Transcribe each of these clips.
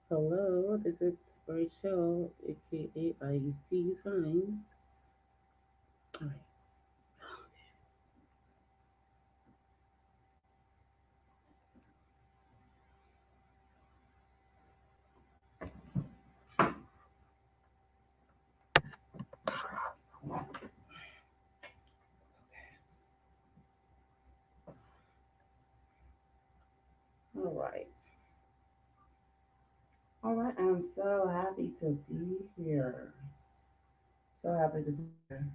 Hello, this is Rachelle, aka ICUSigns. All right. All right. All right. I'm so happy to be here. So happy to be here.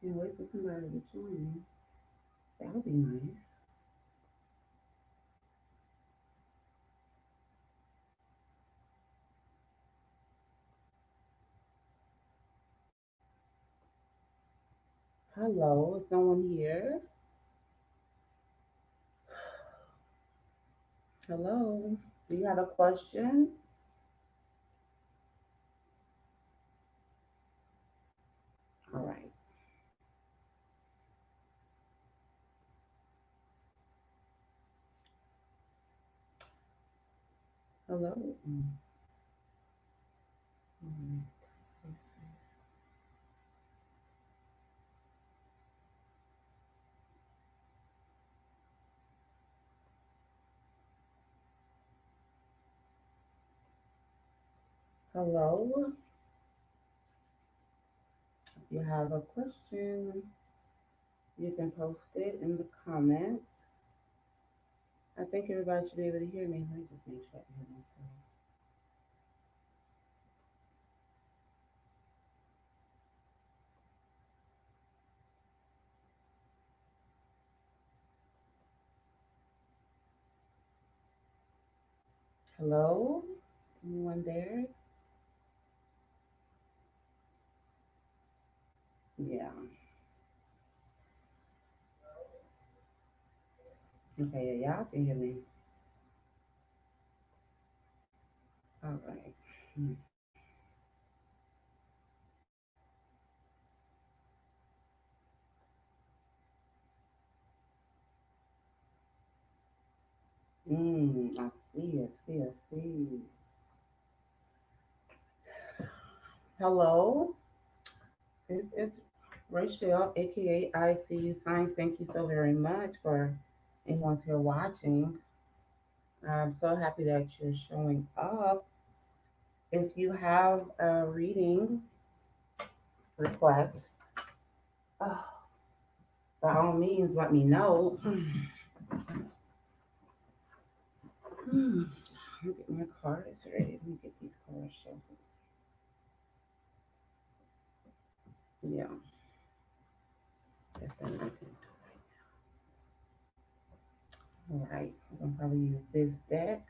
Can't wait for somebody to join me. That would be nice. Hello, is someone here? Hello. Do you have a question? All right. Hello. Mm. Hello. If you have a question, you can post it in the comments. I think everybody should be able to hear me. Let me just make sure I can hear myself. Hello? Anyone there? Yeah. Okay, yeah, y'all can hear me. All right. I see, I see, I see. Hello, this is Rachelle, aka ICUSigns. Thank you so very much for anyone here watching. I'm so happy that you're showing up. If you have a reading request, uh, by all means, let me know. Let me get my cards ready. Let me get these cards shuffled. Yeah, that's what I can do. All right, I'm gonna probably use this deck.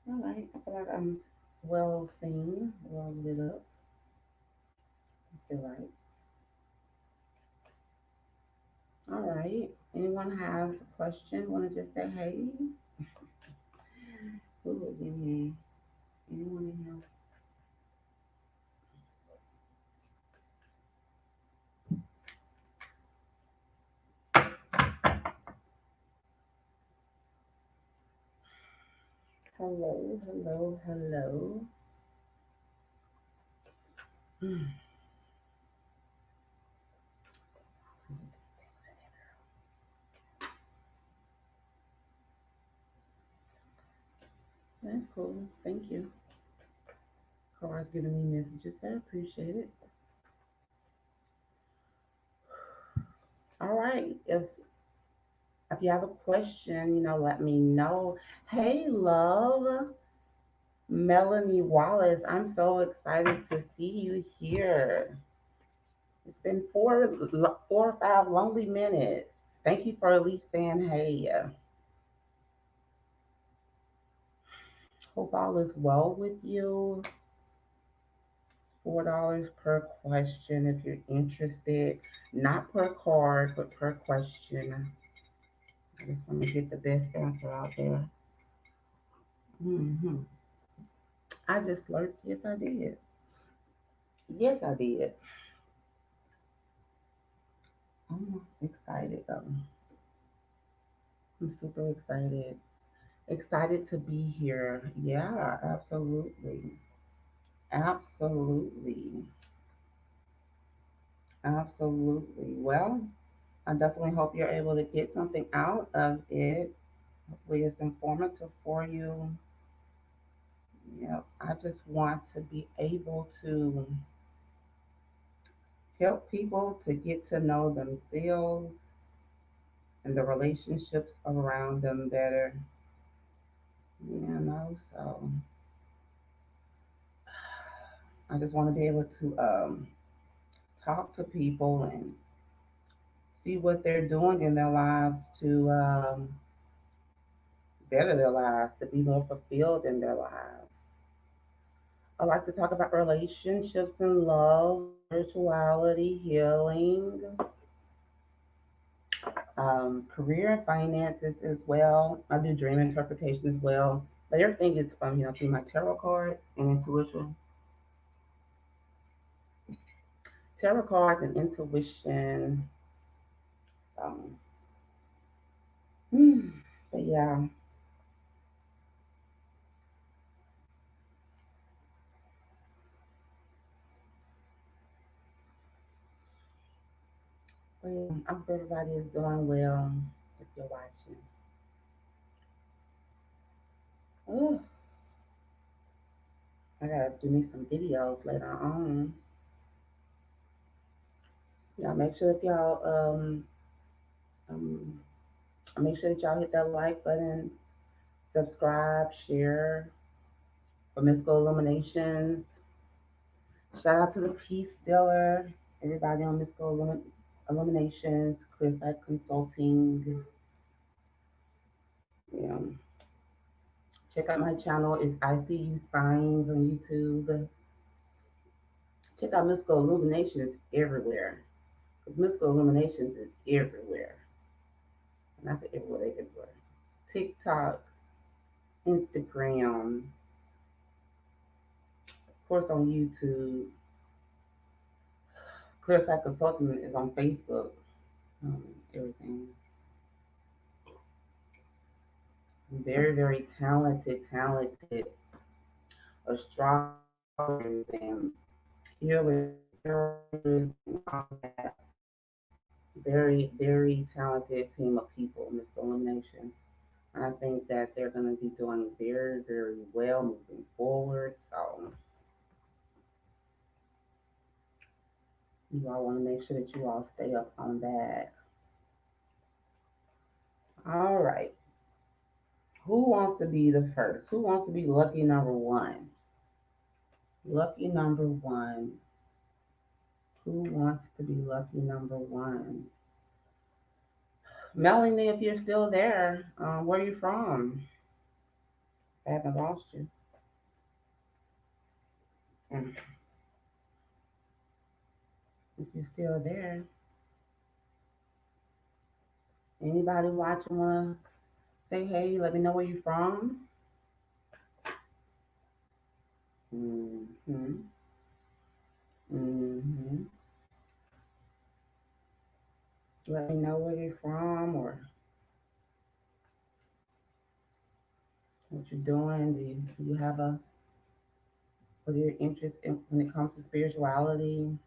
All right, I feel like I'm well seen, well lit up. I feel like. All right, anyone has a question? Want to just say hey? Who is in here? Anyone in here? Hello, hello, hello. Hmm, that's cool. Thank you. Cards giving me messages. I appreciate it. All right. If you have a question, let me know. Hey, love, Melanie Wallace. I'm so excited to see you here. It's been four or five lonely minutes. Thank you for at least saying hey. Hope all is well with you. $4 per question if you're interested. Not per card, but per question. I just want to get the best answer out there. hmm I just lurked. Yes, I did. Yes, I did. I'm excited though. I'm super excited. Excited to be here. Yeah, absolutely. Absolutely. Absolutely. Well, I definitely hope you're able to get something out of it. Hopefully, it's informative for you. I just want to be able to help people to get to know themselves and the relationships around them better. So I just want to be able to talk to people and see what they're doing in their lives to better their lives, to be more fulfilled in their lives. I like to talk about relationships and love, spirituality, healing, career and finances as well. I do dream interpretation as well. But everything is through my tarot cards and intuition. Tarot cards and intuition. Um, hmm, but yeah, I hope everybody is doing well if you're watching. Oh, I gotta do me some videos later on. Y'all make sure if y'all um make sure that y'all hit that like button, subscribe, share for Mystical Illuminations. Shout out to the Peace Dealer, everybody on Illuminations, Clear Sight Consulting. Yeah. Check out my channel. It's ICUSigns on YouTube. Check out Mystical Illuminations everywhere. Because Mystical Illuminations is everywhere. And I say everywhere, they everywhere. TikTok, Instagram, of course on YouTube. Clear Sight Consulting is on Facebook. Everything. Very, very talented astrologers and healers and all that. Very, very talented team of people in this elimination. And I think that they're going to be doing very, very well moving forward. So you all want to make sure that you all stay up on that. All right. Who wants to be the first? Who wants to be lucky number one? Lucky number one. Who wants to be lucky number one? Melanie, if you're still there, where are you from? I haven't lost you. And if you're still there, anybody watching want to say hey? Let me know where you're from. Mm-hmm. Mm-hmm. Let me know where you're from or what you're doing. Do you have what are your interests in when it comes to spirituality?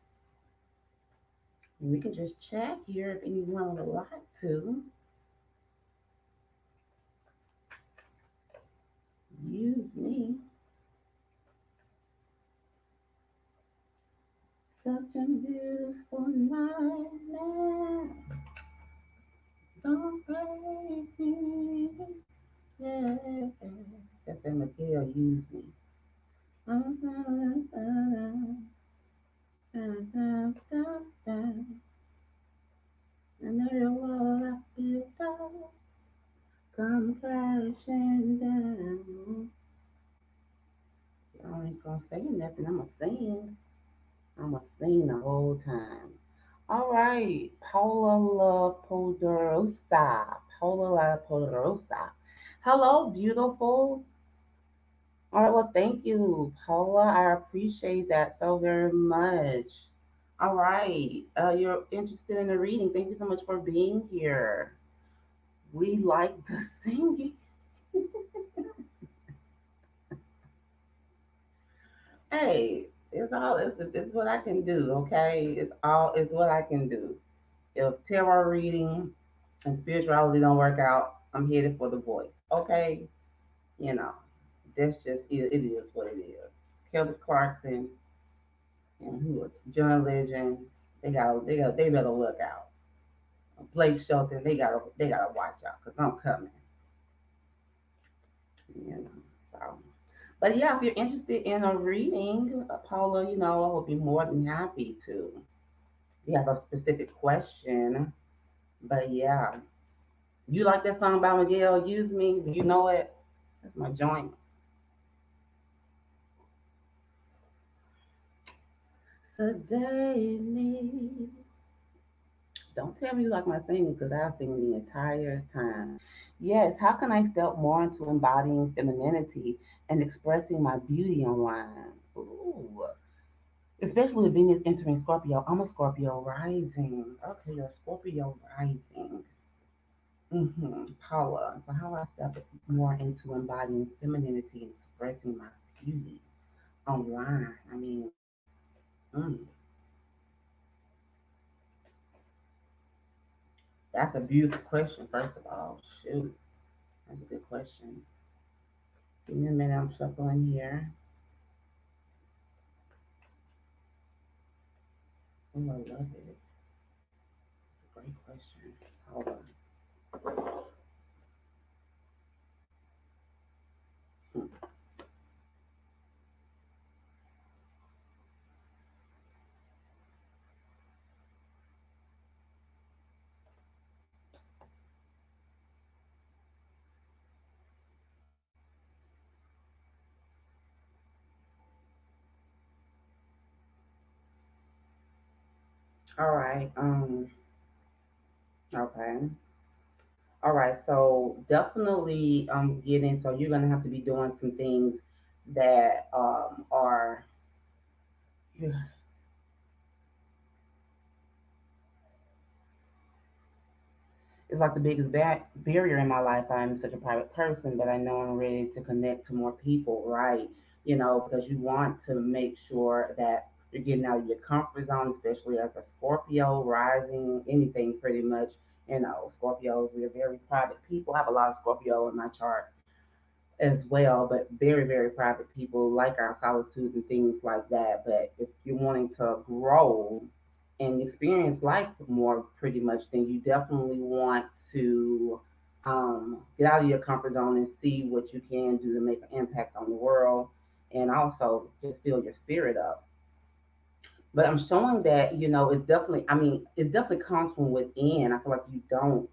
And we can just chat here if anyone would like to. Use me. Such a beautiful night now. Don't break me. Yeah. That's that material use me. I know the world I feel dark. Come crashing down. I ain't gonna say nothing. I'm gonna sing. I'm gonna sing the whole time. All right, Paula La Poderosa. Paula La Poderosa. Hello, beautiful. All right, well, thank you, Paula. I appreciate that so very much. All right, you're interested in the reading. Thank you so much for being here. We like the singing. Hey, it's what I can do, okay? It's what I can do. If tarot reading and spirituality don't work out, I'm headed for the voice. Okay? You know, that's just it is what it is. Kelly Clarkson and who was John Legend, they better look out. Blake Shelton, they gotta watch out because I'm coming. You know, so. But yeah, if you're interested in a reading, Paula, I will be more than happy to. If you have a specific question, but yeah, you like that song by Miguel? Use Me. Do you know it? That's my joint. Sedate me. Don't tell me you like my singing because I'll sing the entire time. Yes, how can I step more into embodying femininity and expressing my beauty online? Ooh, especially with Venus entering Scorpio. I'm a Scorpio rising. Okay, you're a Scorpio rising. Paula. So how I step more into embodying femininity and expressing my beauty online? I mean, mm, that's a beautiful question. First of all, shoot, that's a good question. Give me a minute. I'm shuffling here. Oh, I love it. It's a great question. Hold on. Hmm. All right. Okay. All right. So definitely getting. So you're gonna have to be doing some things that are it's like the biggest barrier in my life. I'm such a private person, but I know I'm ready to connect to more people, right? Because you want to make sure that you're getting out of your comfort zone, especially as a Scorpio rising, anything pretty much. Scorpios, we're very private people. I have a lot of Scorpio in my chart as well, but very, very private people like our solitude and things like that. But if you're wanting to grow and experience life more, pretty much, then you definitely want to get out of your comfort zone and see what you can do to make an impact on the world and also just fill your spirit up. But I'm showing that, it's definitely, I mean, it definitely comes from within. I feel like you don't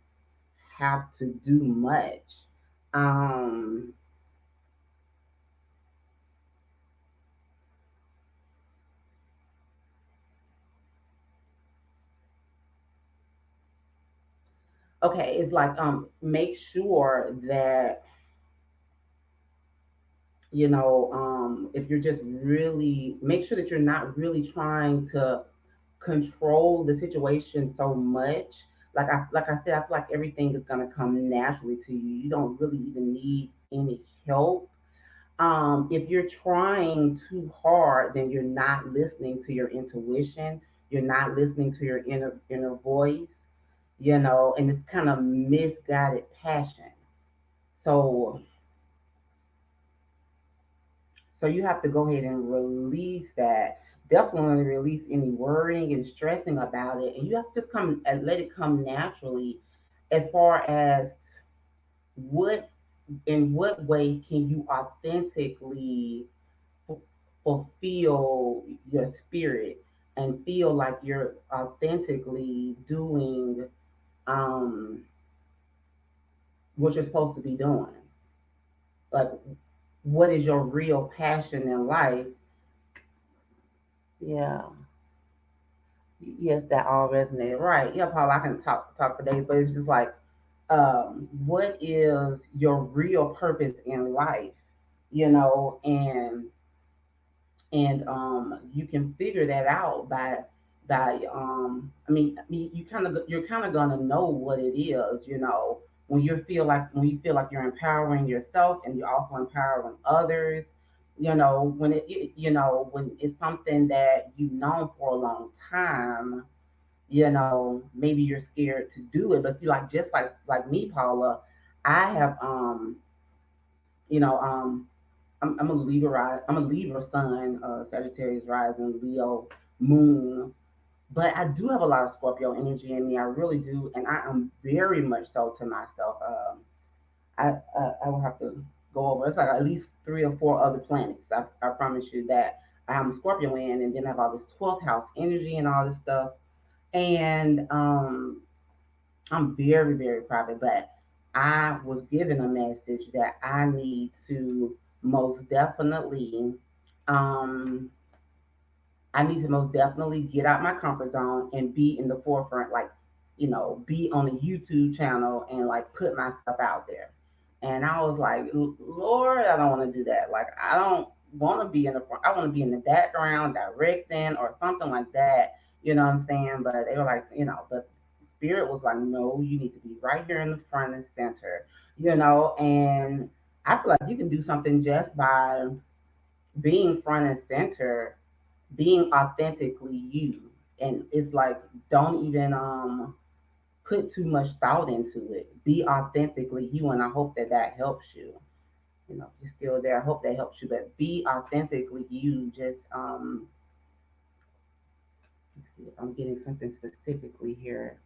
have to do much. Um, okay, it's like make sure that if you're just really make sure that you're not really trying to control the situation so much. Like I said, I feel like everything is gonna come naturally to you. You don't really even need any help. If you're trying too hard, then you're not listening to your intuition. You're not listening to your inner voice. And it's kind of misguided passion. So So you have to go ahead and release that. Definitely release any worrying and stressing about it. And you have to just come and let it come naturally as far as what in what way can you authentically fulfill your spirit and feel like you're authentically doing um, what you're supposed to be doing. Like, what is your real passion in life? Yeah. Yes, that all resonated. Right. Yeah, Paul, I can talk for days, but it's just like, what is your real purpose in life? And you can figure that out by you're kind of gonna know what it is, when you feel like you're empowering yourself and you're also empowering others, when when it's something that you've known for a long time, maybe you're scared to do it. But see, like just like me, Paula, I have you know, I'm a I'm a Libra sun, Sagittarius rising, Leo moon. But I do have a lot of Scorpio energy in me. I really do, and I am very much so to myself. I will have to go over. It's like at least three or four other planets. I promise you that I am a Scorpio in, and then I have all this 12th house energy and all this stuff. And I'm very, very private, but I was given a message that I need to most definitely um, I need to most definitely get out my comfort zone and be in the forefront, like, be on a YouTube channel and like put myself out there. And I was like, Lord, I don't want to do that. Like, I don't want to be in the front. I want to be in the background, directing or something like that. You know what I'm saying? But they were like, but Spirit was like, no, you need to be right here in the front and center, and I feel like you can do something just by being front and center, being authentically you. And it's like, don't even put too much thought into it. Be authentically you, and I hope that that helps you. You're still there. I hope that helps you, but be authentically you. Just let's see if I'm getting something specifically here.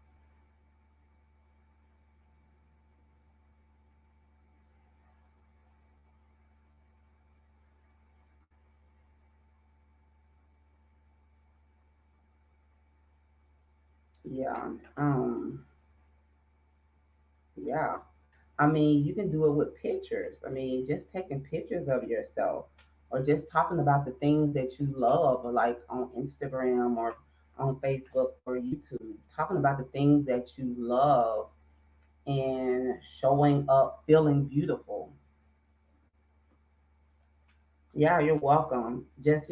Yeah. Yeah. I mean, you can do it with pictures. I mean, just taking pictures of yourself or just talking about the things that you love, or like on Instagram or on Facebook or YouTube, talking about the things that you love and showing up feeling beautiful. Yeah, you're welcome. Just,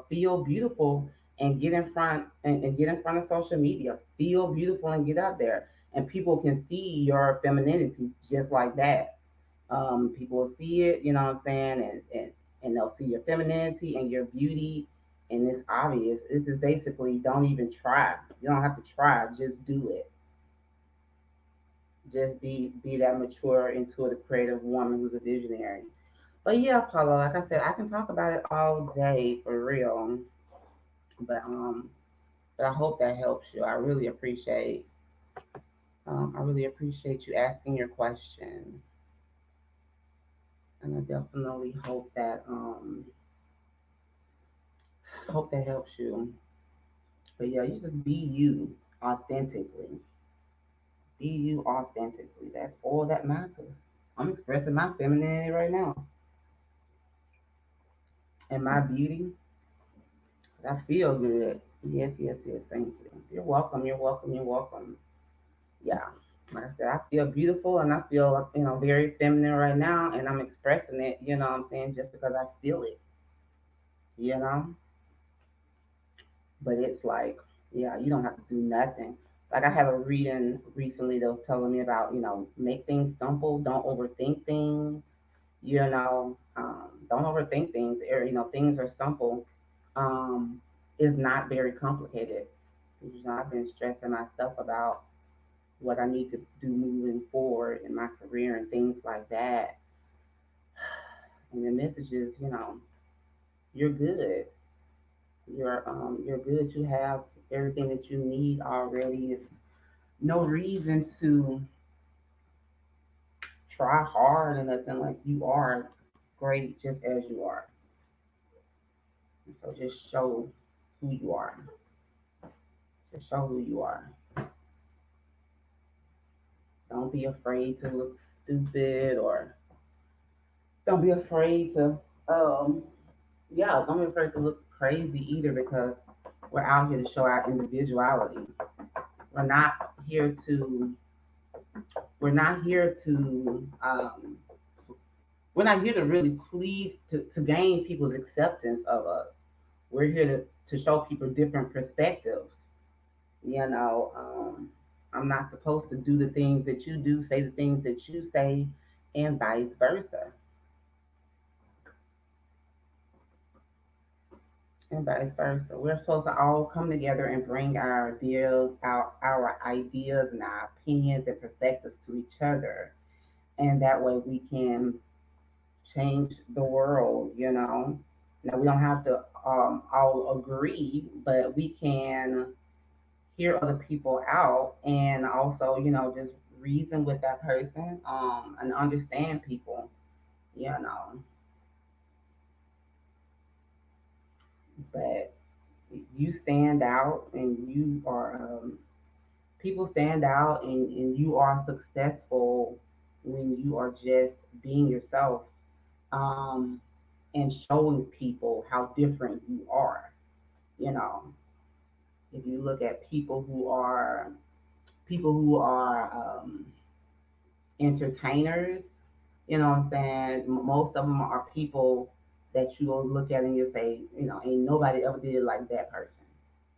feel beautiful and get in front and get in front of social media. Feel beautiful and get out there. And people can see your femininity just like that. People will see it, you know what I'm saying, and they'll see your femininity and your beauty, and it's obvious. This is basically, don't even try. You don't have to try, just do it. Just be that mature, intuitive, creative woman who's a visionary. But yeah, Paula, like I said, I can talk about it all day for real. But but I hope that helps you. I really appreciate you asking your question, and I definitely hope that helps you. But yeah, you just be you authentically. Be you authentically. That's all that matters. I'm expressing my femininity right now and my beauty. I feel good. Yes, yes, yes. Thank you. You're welcome. You're welcome. You're welcome. Yeah. Like I said, I feel beautiful and I feel, very feminine right now, and I'm expressing it, what I'm saying, just because I feel it, you know? But it's like, yeah, you don't have to do nothing. Like I had a reading recently that was telling me about, make things simple, don't overthink things, don't overthink things. Things are simple. It's not very complicated. I've been stressing myself about what I need to do moving forward in my career and things like that. And the message is, you're good. You're good. You have everything that you need already. It's no reason to try hard and nothing. Like, you are great just as you are. And so just show who you are. Just show who you are. Don't be afraid to look stupid, or don't be afraid to um yeah, don't be afraid to look crazy either, because we're out here to show our individuality. We're not here to we're not here to we're not here to really please to gain people's acceptance of us. We're here to show people different perspectives. You know, I'm not supposed to do the things that you do, say the things that you say, and vice versa. and vice versa. We're supposed to all come together and bring our ideas and our opinions and perspectives to each other, and that way we can change the world. Now we don't have to all agree, but we can hear other people out and also, just reason with that person, and understand people, you know. But you stand out and you are, people stand out and you are successful when you are just being yourself, um, and showing people how different you are. You know, if you look at people who are entertainers, you know what I'm saying? Most of them are people that you will look at and you'll say, ain't nobody ever did it like that person.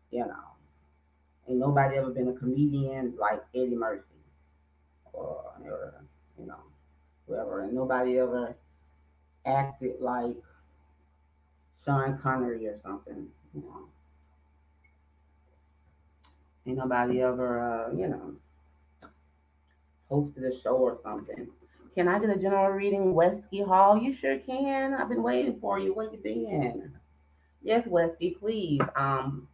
You know, ain't nobody ever been a comedian like Eddie Murphy, or you know, whoever. And nobody ever acted like Sean Connery or something. Ain't nobody ever, hosted a show or something. Can I get a general reading, Wesky Hall? You sure can. I've been waiting for you. Where you been? Yes, Wesky, please. And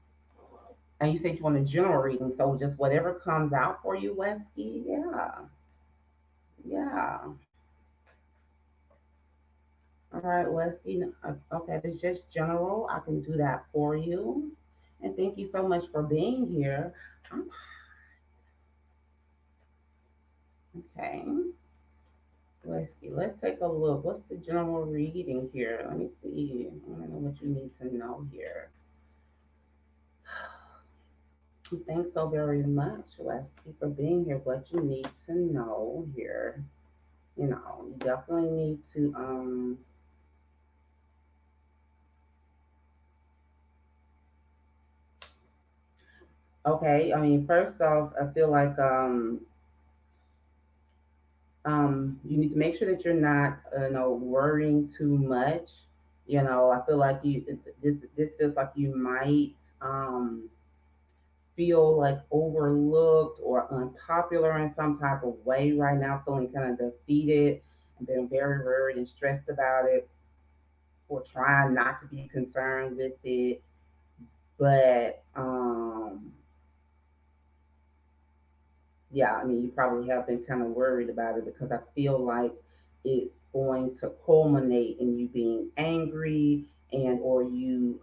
you said you want a general reading, so just whatever comes out for you, Wesky. Yeah, yeah. All right, Wesky. Okay, if it's just general, I can do that for you. And thank you so much for being here. Um, Okay, Wesky, let's take a look. What's the general reading here? Let me see. I don't know what you need to know here. Thanks so very much, Wesky, for being here. What you need to know here. You definitely need to okay, I mean, first off, I feel like you need to make sure that you're not, worrying too much. I feel like this feels like you might feel like overlooked or unpopular in some type of way right now, feeling kind of defeated and being very worried and stressed about it, or trying not to be concerned with it. But yeah, I mean, you probably have been kind of worried about it because I feel like it's going to culminate in you being angry and or you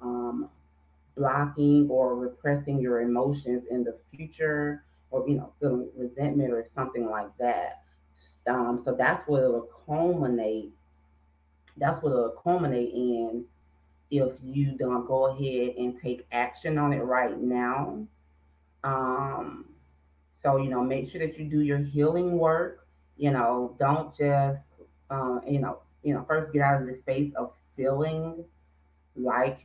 blocking or repressing your emotions in the future, or feeling resentment or something like that. So that's what it'll culminate in if you don't go ahead and take action on it right now. um so, make sure that you do your healing work. Don't just first get out of the space of feeling like,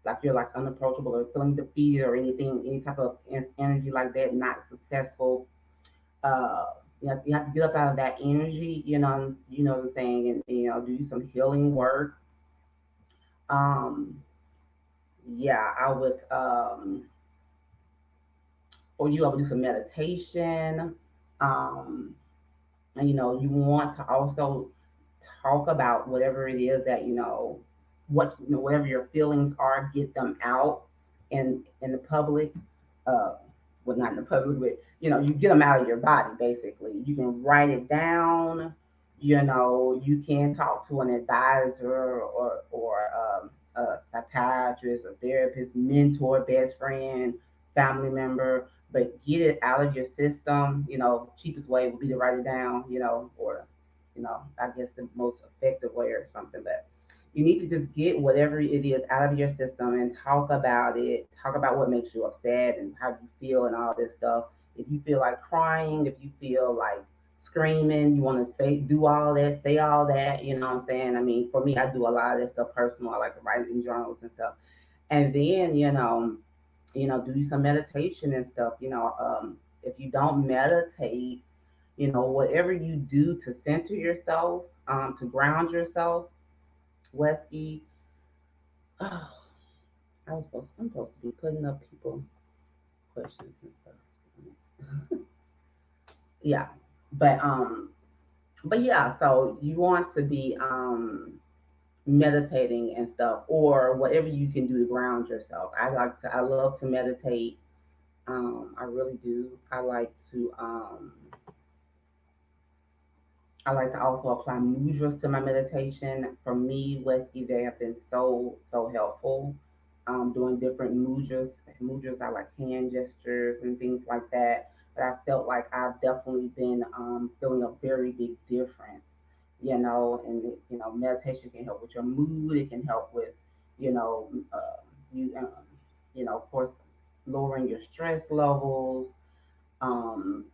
like you're like unapproachable or feeling defeated or anything, any type of energy like that, not successful. Uh, you have to get up out of that energy. You know what I'm saying, and do some healing work. Um, yeah, I would. Or you have to do some meditation. Um, and you want to also talk about whatever it is that whatever your feelings are, get them out in the public. uh well, not in the public, but you get them out of your body. Basically, you can write it down. You can talk to an advisor, or a psychiatrist, a therapist, mentor, best friend, family member, but get it out of your system. Cheapest way would be to write it down, or I guess the most effective way or something. But you need to just get whatever it is out of your system and talk about it. Talk about what makes you upset and how you feel and all this stuff. If you feel like crying, if you feel like screaming, you want to do all that, say all that. You know what I'm saying? I mean, for me, I do a lot of that stuff personal. I like to write in journals and stuff. And then, do some meditation and stuff. If you don't meditate, whatever you do to center yourself, to ground yourself, Wesky, Oh, I'm supposed to be putting up people questions and stuff. Yeah, but yeah. So you want to be meditating and stuff, or whatever you can do to ground yourself. I love to meditate. I really do. I like to also apply mudras to my meditation. For me, Wesky, they have been so helpful. Doing different mudras. Mudras are like hand gestures and things like that. But I felt like I've definitely been feeling a very big difference. Meditation can help with your mood. It can help with, you know, you, of course, lowering your stress levels. Um,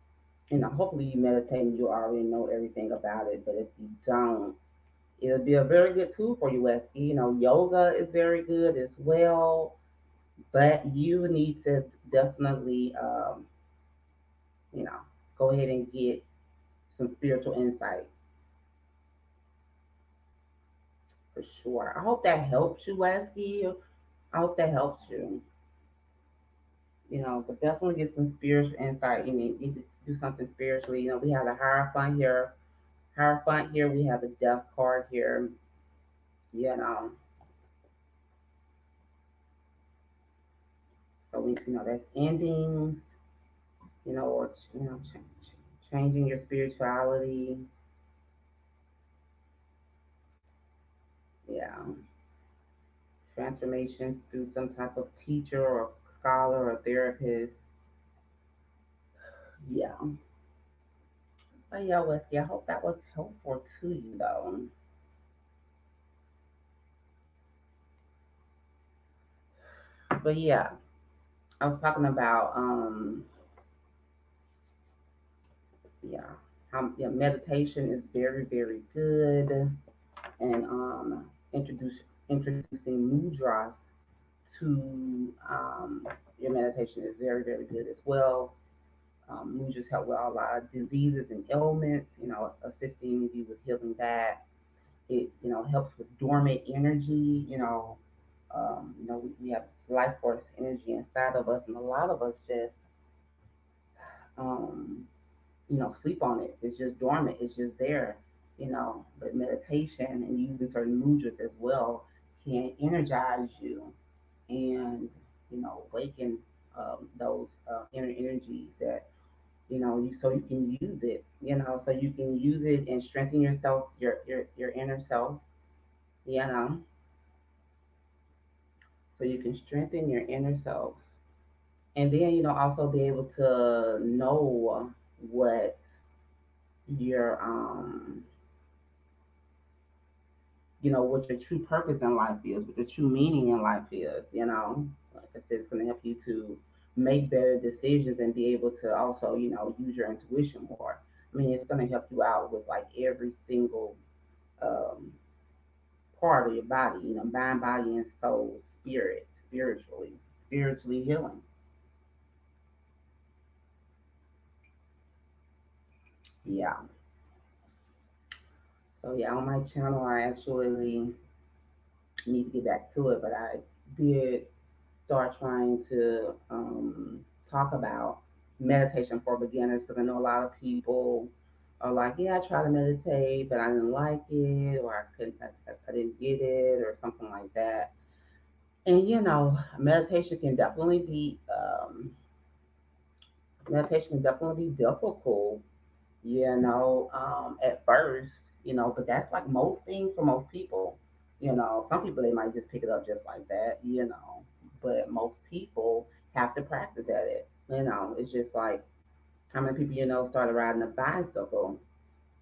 Hopefully you meditate and you already know everything about it. But if you don't, it'll be a very good tool for you, Wesky. Yoga is very good as well. But you need to definitely, you know, go ahead and get some spiritual insight for sure. I hope that helps you, Wesky. I hope that helps you. But definitely get some spiritual insight. You need to do something spiritually. We have the Hierophant here. Hierophant here. We have the Death card here. You know, so that's endings. Or changing your spirituality. Yeah, transformation through some type of teacher or scholar or therapist. Yeah, but yeah, Whiskey. I hope that was helpful to you, though. But yeah, I was talking about yeah, yeah, meditation is very good, and introducing mudras to your meditation is very good as well. We just help with a lot of diseases and ailments, assisting you with healing that. It, helps with dormant energy. We have life force energy inside of us, and a lot of us just, um, sleep on it. It's just dormant. It's just there. But meditation and using certain mudras as well can energize you and, awaken those inner energies that so you can use it, so you can use it and strengthen yourself, your inner self, you know, so you can strengthen your inner self, and then also be able to know what your what your true purpose in life is, what your true meaning in life is. Like I said, it's going to help you to make better decisions and be able to also use your intuition more. I mean, it's going to help you out with like every single um, part of your body, mind, body, and soul, spiritually healing. Yeah. So yeah, on my channel, I actually need to get back to it, but I did start trying to talk about meditation for beginners because I know a lot of people are like, yeah, I tried to meditate, but I didn't like it, or I didn't get it, or something like that. And meditation can definitely be difficult, at first, but that's like most things for most people. Some people they might just pick it up just like that, but most people have to practice at it. It's just like how many people started riding a bicycle,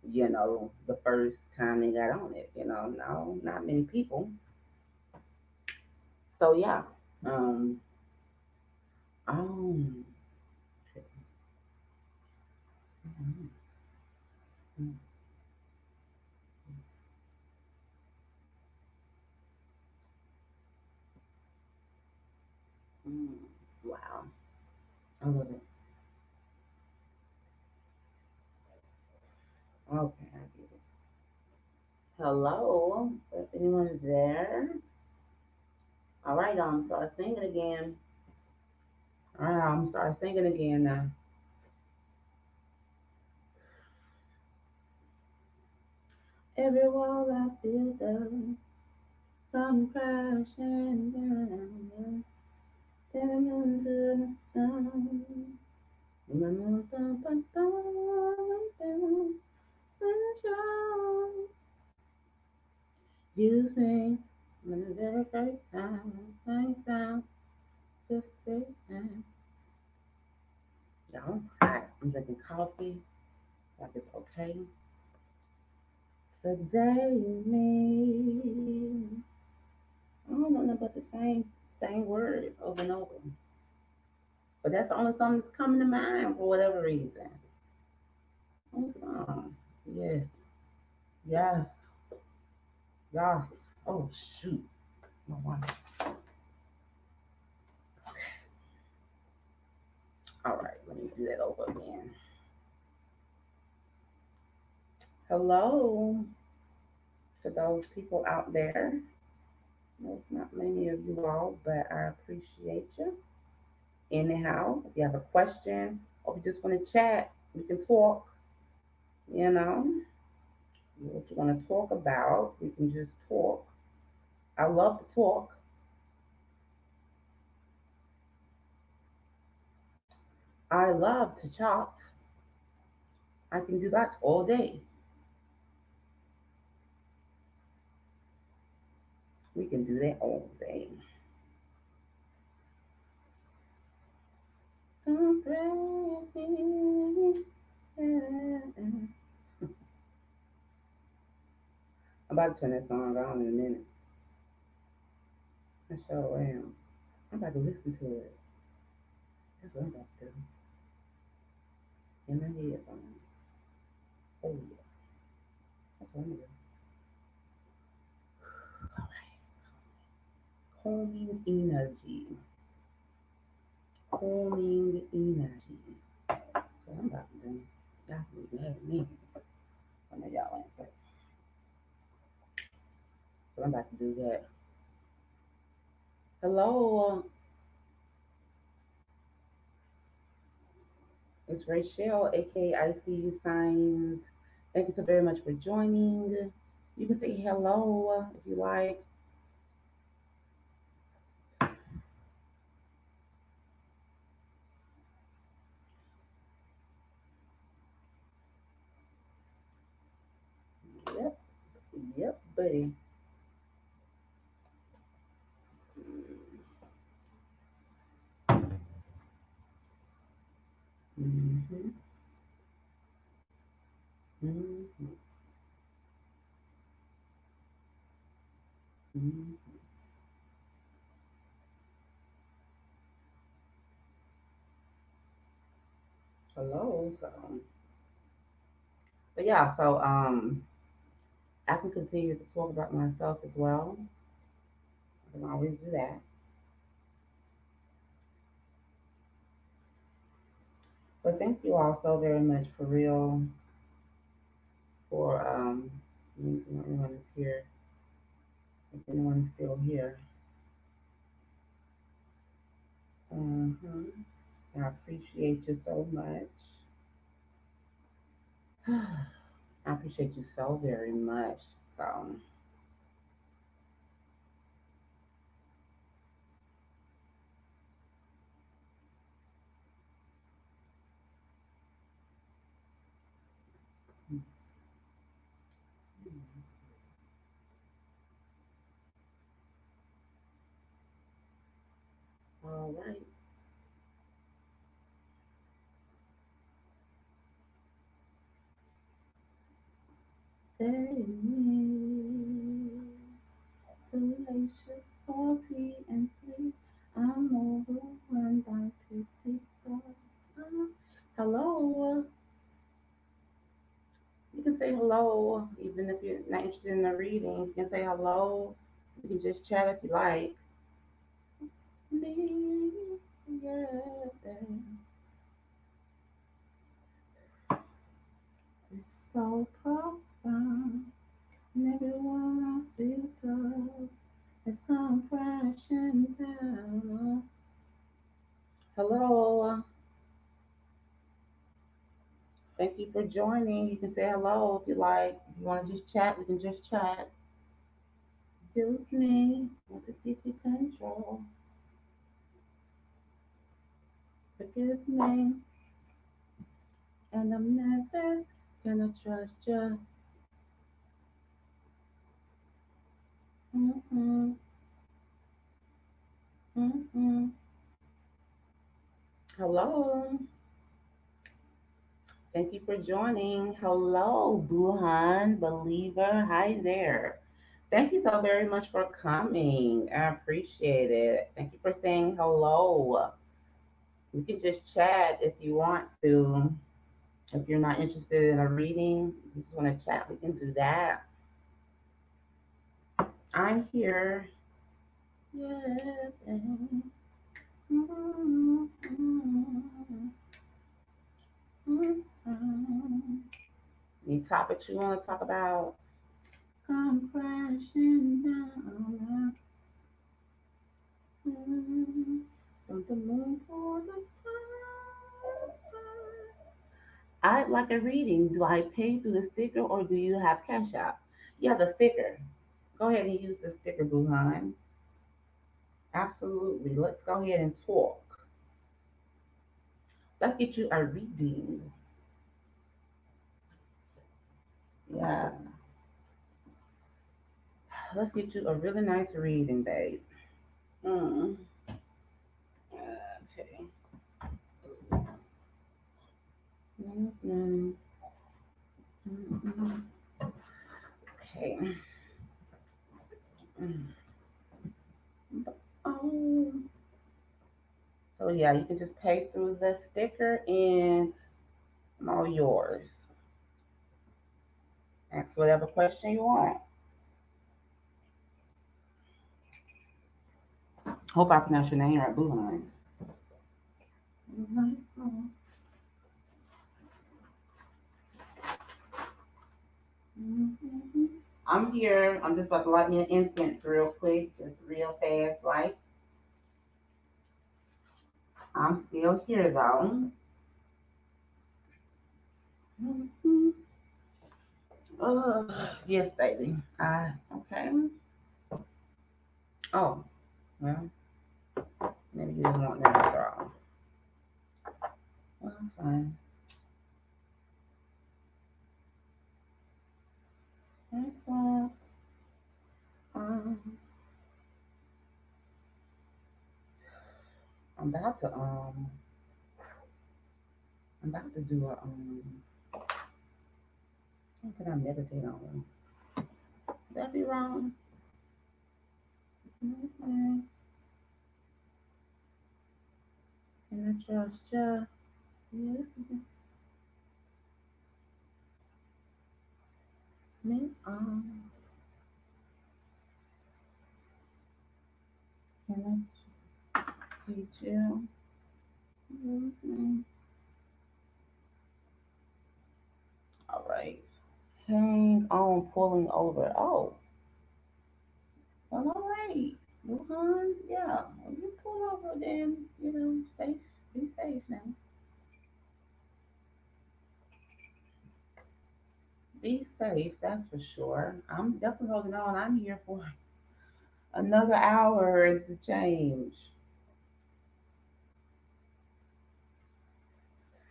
the first time they got on it. No, not many people. So yeah. Um, um, mm, wow. I love it. Okay, I get it. Hello, if anyone is there. All right, start singing again. All right, I'm start singing again now. Every wall I built up come crashing down. Down into the sun. You think when the very first time, thanks down, just stay down. Y'all, I'm hot. I'm drinking coffee. Like it's okay. Today me. I don't know nothing but the same words over and over. But that's the only song that's coming to mind for whatever reason. Only song. Yes. Yes. Yes. Oh shoot. No wonder. All right, let me do that over again. Hello to those people out there. No, it's not many of you all, but I appreciate you. Anyhow, if you have a question or if you just want to chat, we can talk. You know, what you want to talk about, we can just talk. I love to talk. I love to chat. I can do that all day. We can do that all day. Don't break me. I'm about to turn that song on in a minute. I sure am. I'm about to listen to it. That's what I'm about to do. In my headphones. Oh yeah. That's what I'm gonna do. Calming energy. Calming energy. That's what I'm about to do. Y'all can be mad at me. I know y'all ain't, but so I'm about to do that. Hello, it's Rachelle, aka ICUSigns. Thank you so very much for joining. You can say hello if you like. Yep, yep, buddy. Mm-hmm, mm-hmm, mm-hmm. Hello. So, but yeah, so I can continue to talk about myself as well. I can always do that. But thank you all so very much for real for anyone that's here. If anyone's still here, I appreciate you so much. I appreciate you so very much. So, all right. Hey, salacious, salty, and sweet. I'm overwhelmed by tasty thoughts. Hello. You can say hello, even if you're not interested in the reading. You can say hello. You can just chat if you like. Be, yeah, it's so profound. And everyone I built up has come crashing joining. You can say hello if you like. If you want to just chat, we can just chat. Excuse me. Want to give you control. Forgive me. And I'm nervous. Can I trust you? Mm-mm. Mm-mm. Hello. Thank you for joining. Hello, Buhan Believer. Hi there. Thank you so very much for coming. I appreciate it. Thank you for saying hello. We can just chat if you want to. If you're not interested in a reading, you just want to chat, we can do that. I'm here. Yes. Any topics you want to talk about? Come crashing down from the moon for the time. I'd like a reading. Do I pay through the sticker or do you have cash out? Yeah, the sticker. Go ahead and use the sticker, Buhan. Absolutely. Let's go ahead and talk. Let's get you a reading. Yeah. Let's get you a really nice reading, babe. Mm. Okay. Mm-mm. Mm-mm. Okay. Mm. Oh. So yeah, you can just pay through the sticker and I'm all yours. Ask whatever question you want. Hope I pronounced your name right, Buhan. Mhm. Mhm. I'm here. I'm just about to light me an incense real quick, just real fast, like. I'm still here though. Mhm. Yes, baby. Okay. Oh, well, maybe you didn't want that after all. Well, that's fine. That's fine. Um, I'm about to I'm about to do a what can I meditate on? Would that be wrong? Okay. Can I trust you? Yes. Me? Can I teach you? Mhm. All right. Hang on, pulling over. Oh, well, all right. Wuhan, yeah. When you pull over, then, safe. Be safe now. Be safe, that's for sure. I'm definitely holding on. I'm here for another hour and some change.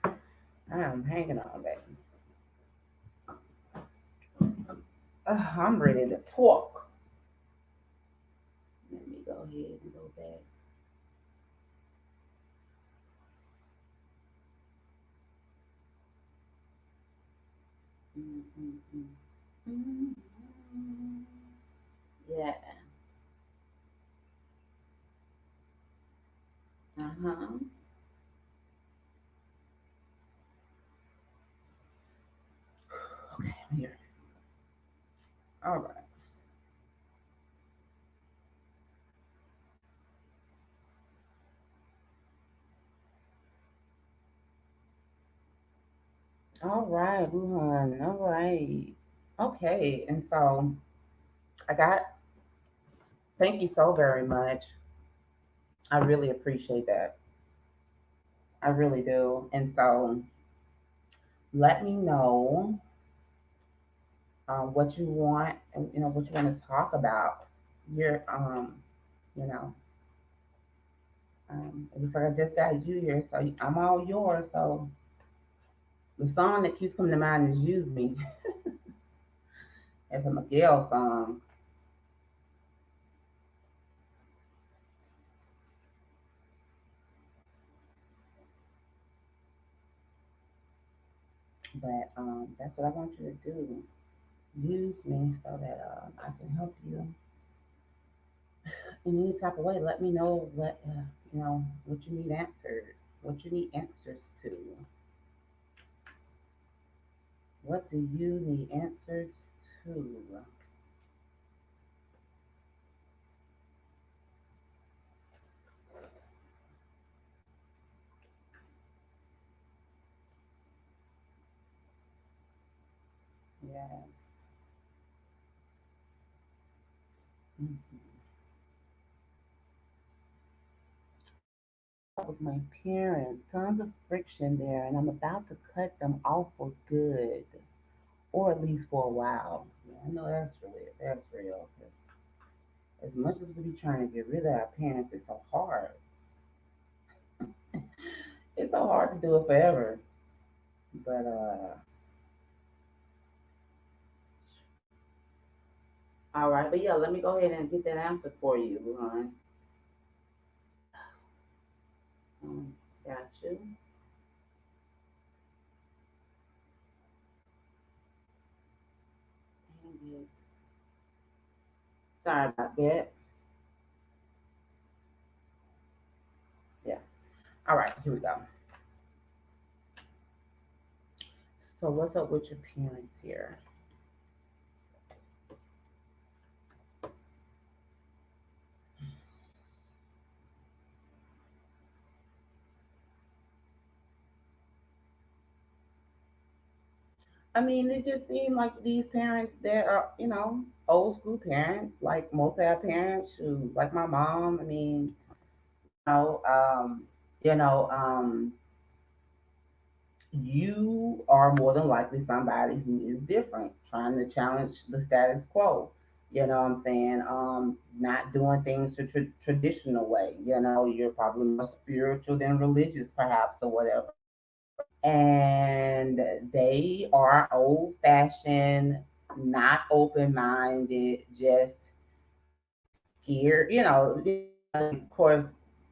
I am hanging on, baby. I'm ready to talk. Let me go ahead and go back. Mm-mm-mm. Mm-mm. Yeah. Uh-huh. Okay, I'm here. All right. All right, Wuhan. All right. Okay, and so I got, thank you so very much. I really appreciate that. I really do. And so let me know what you want, and what you want to talk about. You're, you know, it looks like I just got you here, so I'm all yours. So the song that keeps coming to mind is "Use Me." It's a Miguel song, but that's what I want you to do. Use me so that I can help you in any type of way. Let me know what you need answered, what you need answers to. What do you need answers to? Yes. Mhm. With my parents, tons of friction there, and I'm about to cut them off for good, or at least for a while. Yeah, I know that's real. 'Cause as much as we be trying to get rid of our parents, it's so hard. It's so hard to do it forever. But all right. But yeah, let me go ahead and get that answer for you, Ron. Um, got you. Dang it. Sorry about that. Yeah. All right. Here we go. So what's up with your parents here? I mean, it just seemed like these parents that are, old school parents, like most of our parents who, like my mom. I mean, you know, um, you know, you are more than likely somebody who is different, trying to challenge the status quo. You know what I'm saying? Not doing things the traditional way. You're probably more spiritual than religious, perhaps, or whatever. And they are old fashioned, not open minded, just scared. Of course,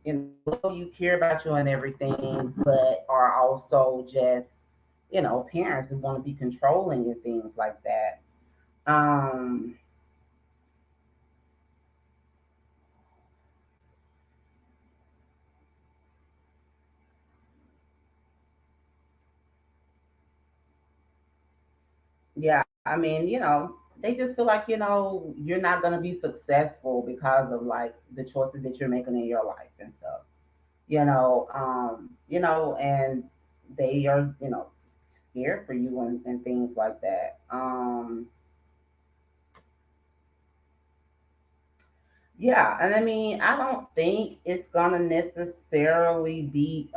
love you, care about you, and everything, but are also just, parents who want to be controlling and things like that. Um, yeah, I mean, they just feel like, you're not going to be successful because of like the choices that you're making in your life and stuff. And they are, scared for you and things like that. Yeah, and I mean, I don't think it's gonna necessarily be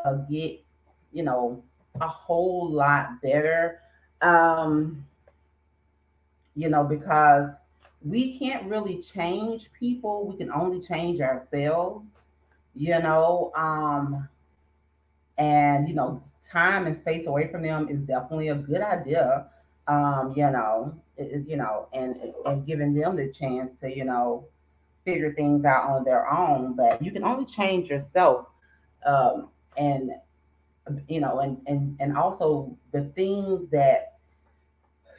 you know, a whole lot better. Um, because we can't really change people. We can only change ourselves, you know. And time and space away from them is definitely a good idea. And giving them the chance to figure things out on their own. But you can only change yourself. And and also the things that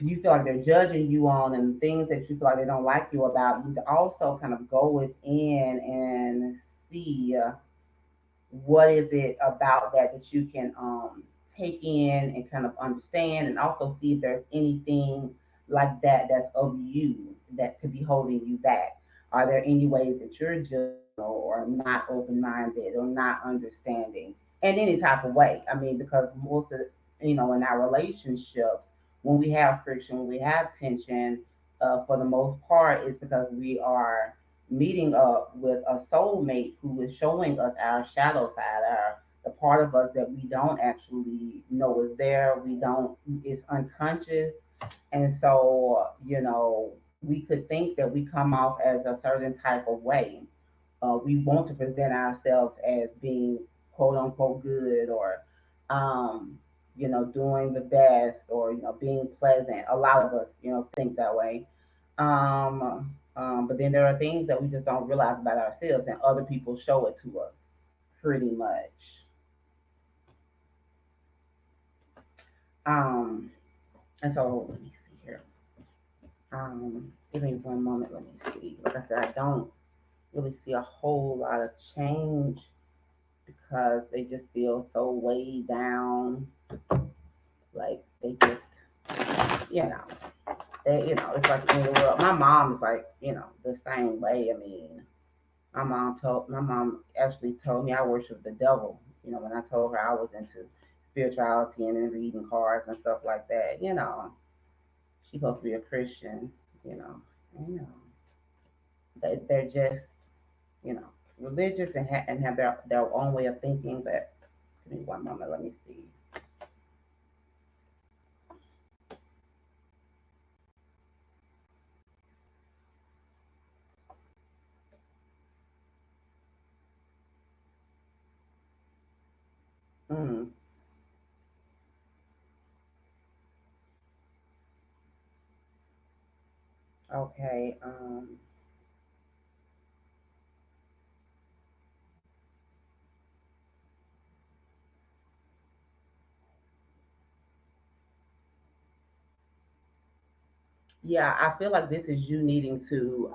you feel like they're judging you on, and things that you feel like they don't like you about, you can also kind of go within and see what is it about that you can take in and kind of understand, and also see if there's anything like that that's of you that could be holding you back. Are there any ways that you're judging or not open-minded or not understanding in any type of way? I mean, because most of in our relationships, when we have friction, when we have tension, for the most part, it's because we are meeting up with a soulmate who is showing us our shadow side, the part of us that we don't actually know is there. We don't, it's unconscious. And so, we could think that we come off as a certain type of way. We want to present ourselves as being quote unquote good, or, um, doing the best, or, being pleasant. A lot of us, think that way. But then there are things that we just don't realize about ourselves, and other people show it to us pretty much. Um, and so let me see here. Give me one moment. Let me see. Like I said, I don't really see a whole lot of change because they just feel so way down. Like they just, you know, it's like in the world. My mom is like, the same way. I mean, my mom actually told me I worship the devil. When I told her I was into spirituality and then reading cards and stuff like that. She's supposed to be a Christian. You know, you know, they're just, you know, religious and have their own way of thinking. But give me one moment. Let me see. Mm, okay. Yeah, I feel like this is you needing to,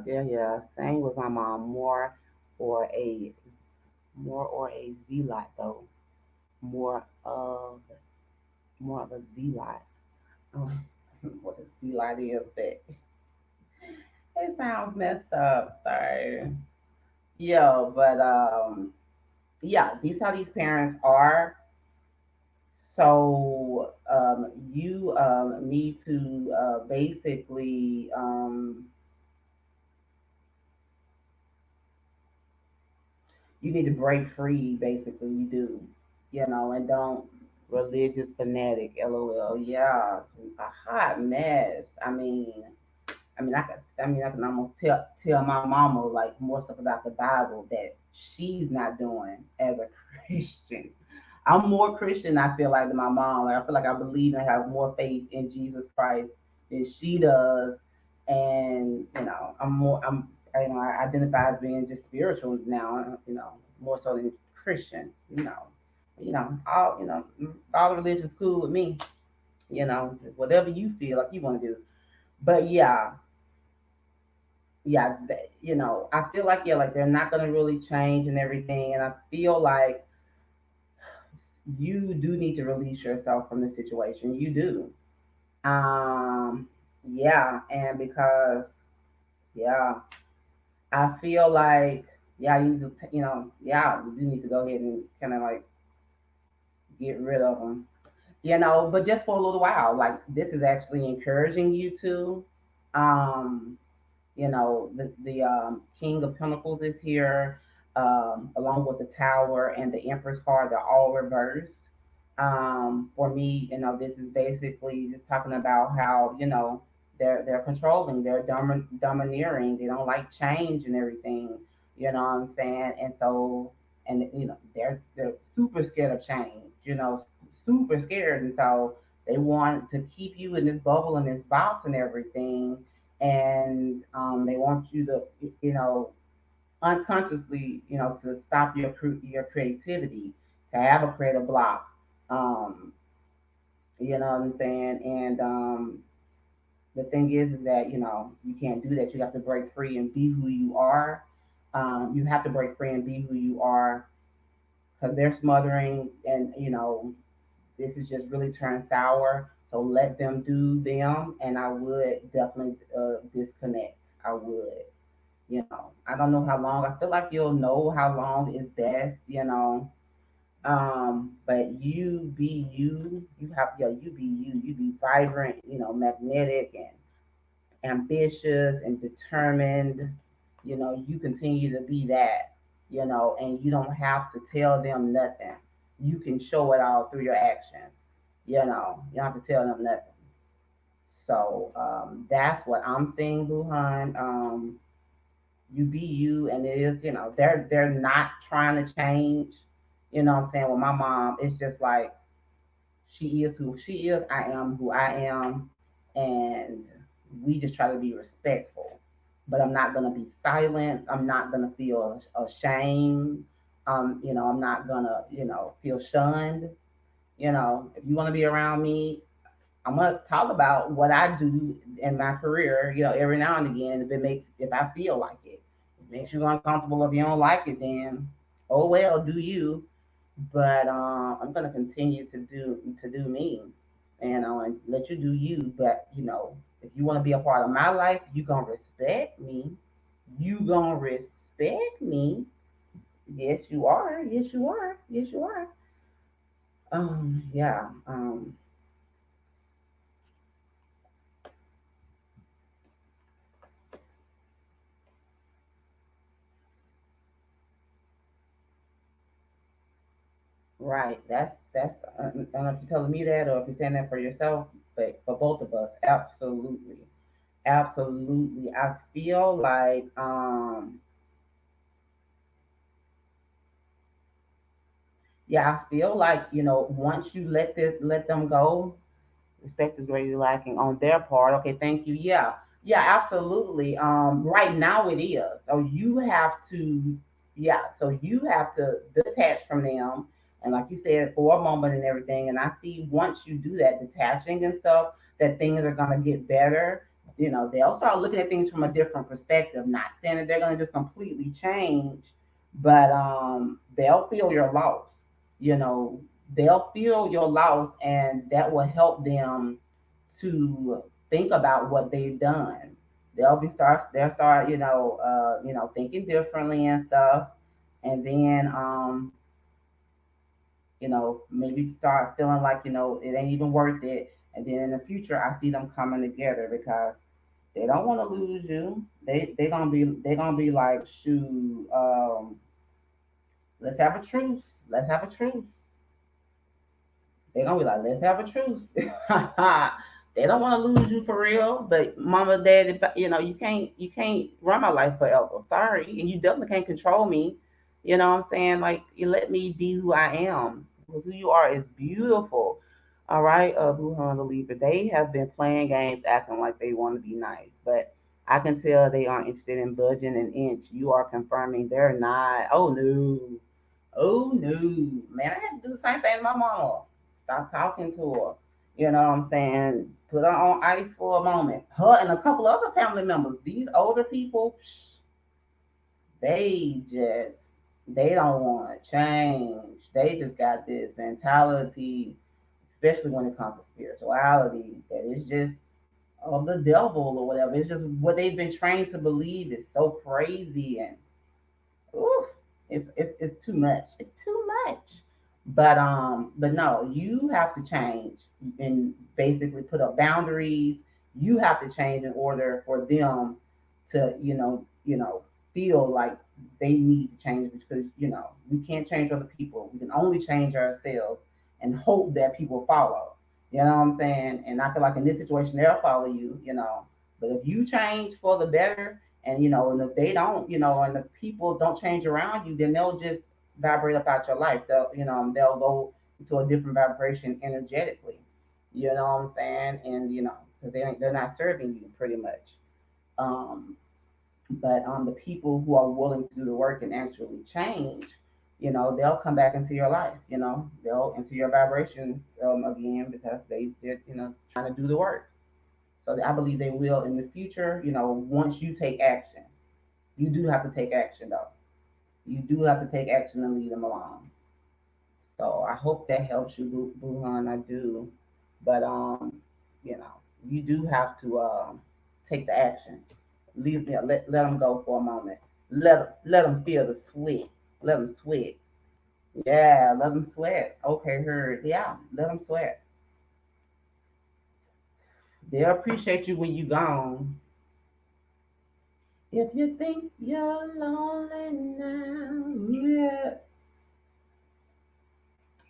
yeah, same with my mom, or a or a zealot though, more of more of a zealot. Oh, what a zealot is, but it sounds messed up. Sorry. Yeah, but yeah, these how these parents are. So you need to basically, you need to break free. Basically, you do, and don't religious fanatic. LOL. Yeah, a hot mess. I can almost tell my mama like more stuff about the Bible that she's not doing as a Christian. I'm more Christian, I feel like, than my mom. Like I feel like I believe and have more faith in Jesus Christ than she does. And, I identify as being just spiritual now, more so than Christian, all religions cool with me, whatever you feel like you want to do. But yeah, I feel like, yeah, like they're not gonna really change and everything, and I feel like you do need to release yourself from the situation. You do. Um, yeah, and because, yeah, I feel like, yeah, you need to, yeah, you do need to go ahead and kind of like get rid of them, but just for a little while. Like this is actually encouraging you to. Um, the King of Pentacles is here, along with the Tower and the Empress card. They're all reversed. For me, this is basically just talking about how, they're controlling, they're domineering, they don't like change and everything. You know what I'm saying? And so, and they're super scared of change. Super scared, and so they want to keep you in this bubble and this box and everything, and they want you to, you know, unconsciously, to stop your creativity, to have a creative block. Um, you know what I'm saying? And the thing is that you can't do that. You have to break free and be who you are. You have to break free and be who you are because they're smothering, and this is just really turned sour. So let them do them, and I would definitely disconnect. I would. I don't know how long. I feel like you'll know how long is best. But you be you. You have, yeah. You be you. You be vibrant. Magnetic and ambitious and determined. You continue to be that. And you don't have to tell them nothing. you can show it all through your actions. You don't have to tell them nothing. So that's what I'm saying, Buhan. You be you, and it is, they're not trying to change. You know what I'm saying? With my mom, it's just like she is who she is. I am who I am, and we just try to be respectful. But I'm not gonna be silenced. I'm not gonna feel ashamed. I'm not gonna, feel shunned. If you want to be around me, I'm gonna talk about what I do in my career, every now and again, if I feel like it. If it makes you uncomfortable, if you don't like it, then oh well, do you. But I'm gonna continue to do me, and let you do you. But if you want to be a part of my life, you gonna respect me. You gonna respect me. Yes, you are. Yes, you are. Yes, you are. Yeah. Right. That's. I don't know if you're telling me that or if you're saying that for yourself, but for both of us, absolutely, absolutely. I feel like yeah, I feel like once you let them go, respect is greatly lacking on their part. Okay, thank you. Yeah, yeah, absolutely. Right now it is. So you have to, yeah. So you have to detach from them, and like you said, for a moment and everything. And I see once you do that, detaching and stuff, that things are gonna get better. They'll start looking at things from a different perspective. Not saying that they're gonna just completely change, but they'll feel your loss. You know, they'll feel your loss, and that will help them to think about what they've done. They'll start thinking differently and stuff, and then maybe start feeling like it ain't even worth it. And then in the future, I see them coming together because they don't want to lose you. They gonna be like, shoot, let's have a truce. Let's have a truce. They're gonna be like, let's have a truce. They don't want to lose you for real, but mama, daddy, you can't run my life forever. Sorry, and you definitely can't control me. You know what I'm saying? Like, you let me be who I am. Because who you are is beautiful. All right, Wuhan the Leaper. They have been playing games, acting like they want to be nice, but I can tell they aren't interested in budging an inch. You are confirming they're not. Oh no. Oh no, man! I had to do the same thing to my mama. Stop talking to her. You know what I'm saying? Put her on ice for a moment. Her and a couple other family members. These older people, they just they don't want to change. They just got this mentality, especially when it comes to spirituality, that it's just of the devil or whatever. It's just what they've been trained to believe is so crazy, and oof, it's too much. It's too much. But no, you have to change and basically put up boundaries. You have to change in order for them to, feel like they need to change, because we can't change other people. We can only change ourselves and hope that people follow. You know what I'm saying? And I feel like in this situation they'll follow you. But if you change for the better, and if they don't, and the people don't change around you, then they'll just vibrate up out your life. They'll go into a different vibration energetically. You know what I'm saying? And because they're not serving you pretty much. Um, but the people who are willing to do the work and actually change, they'll come back into your life. They'll enter your vibration again, because they're trying to do the work. So I believe they will in the future. Once you take action, you do have to take action though. You do have to take action and leave them alone. So I hope that helps you, Buhan. I do, but you know, you do have to take the action. Let them go for a moment. Let them feel the sweat. Let them sweat. Yeah, let them sweat. Okay, heard. Yeah, let them sweat. They'll appreciate you when you gone. If you think you're lonely now, yeah.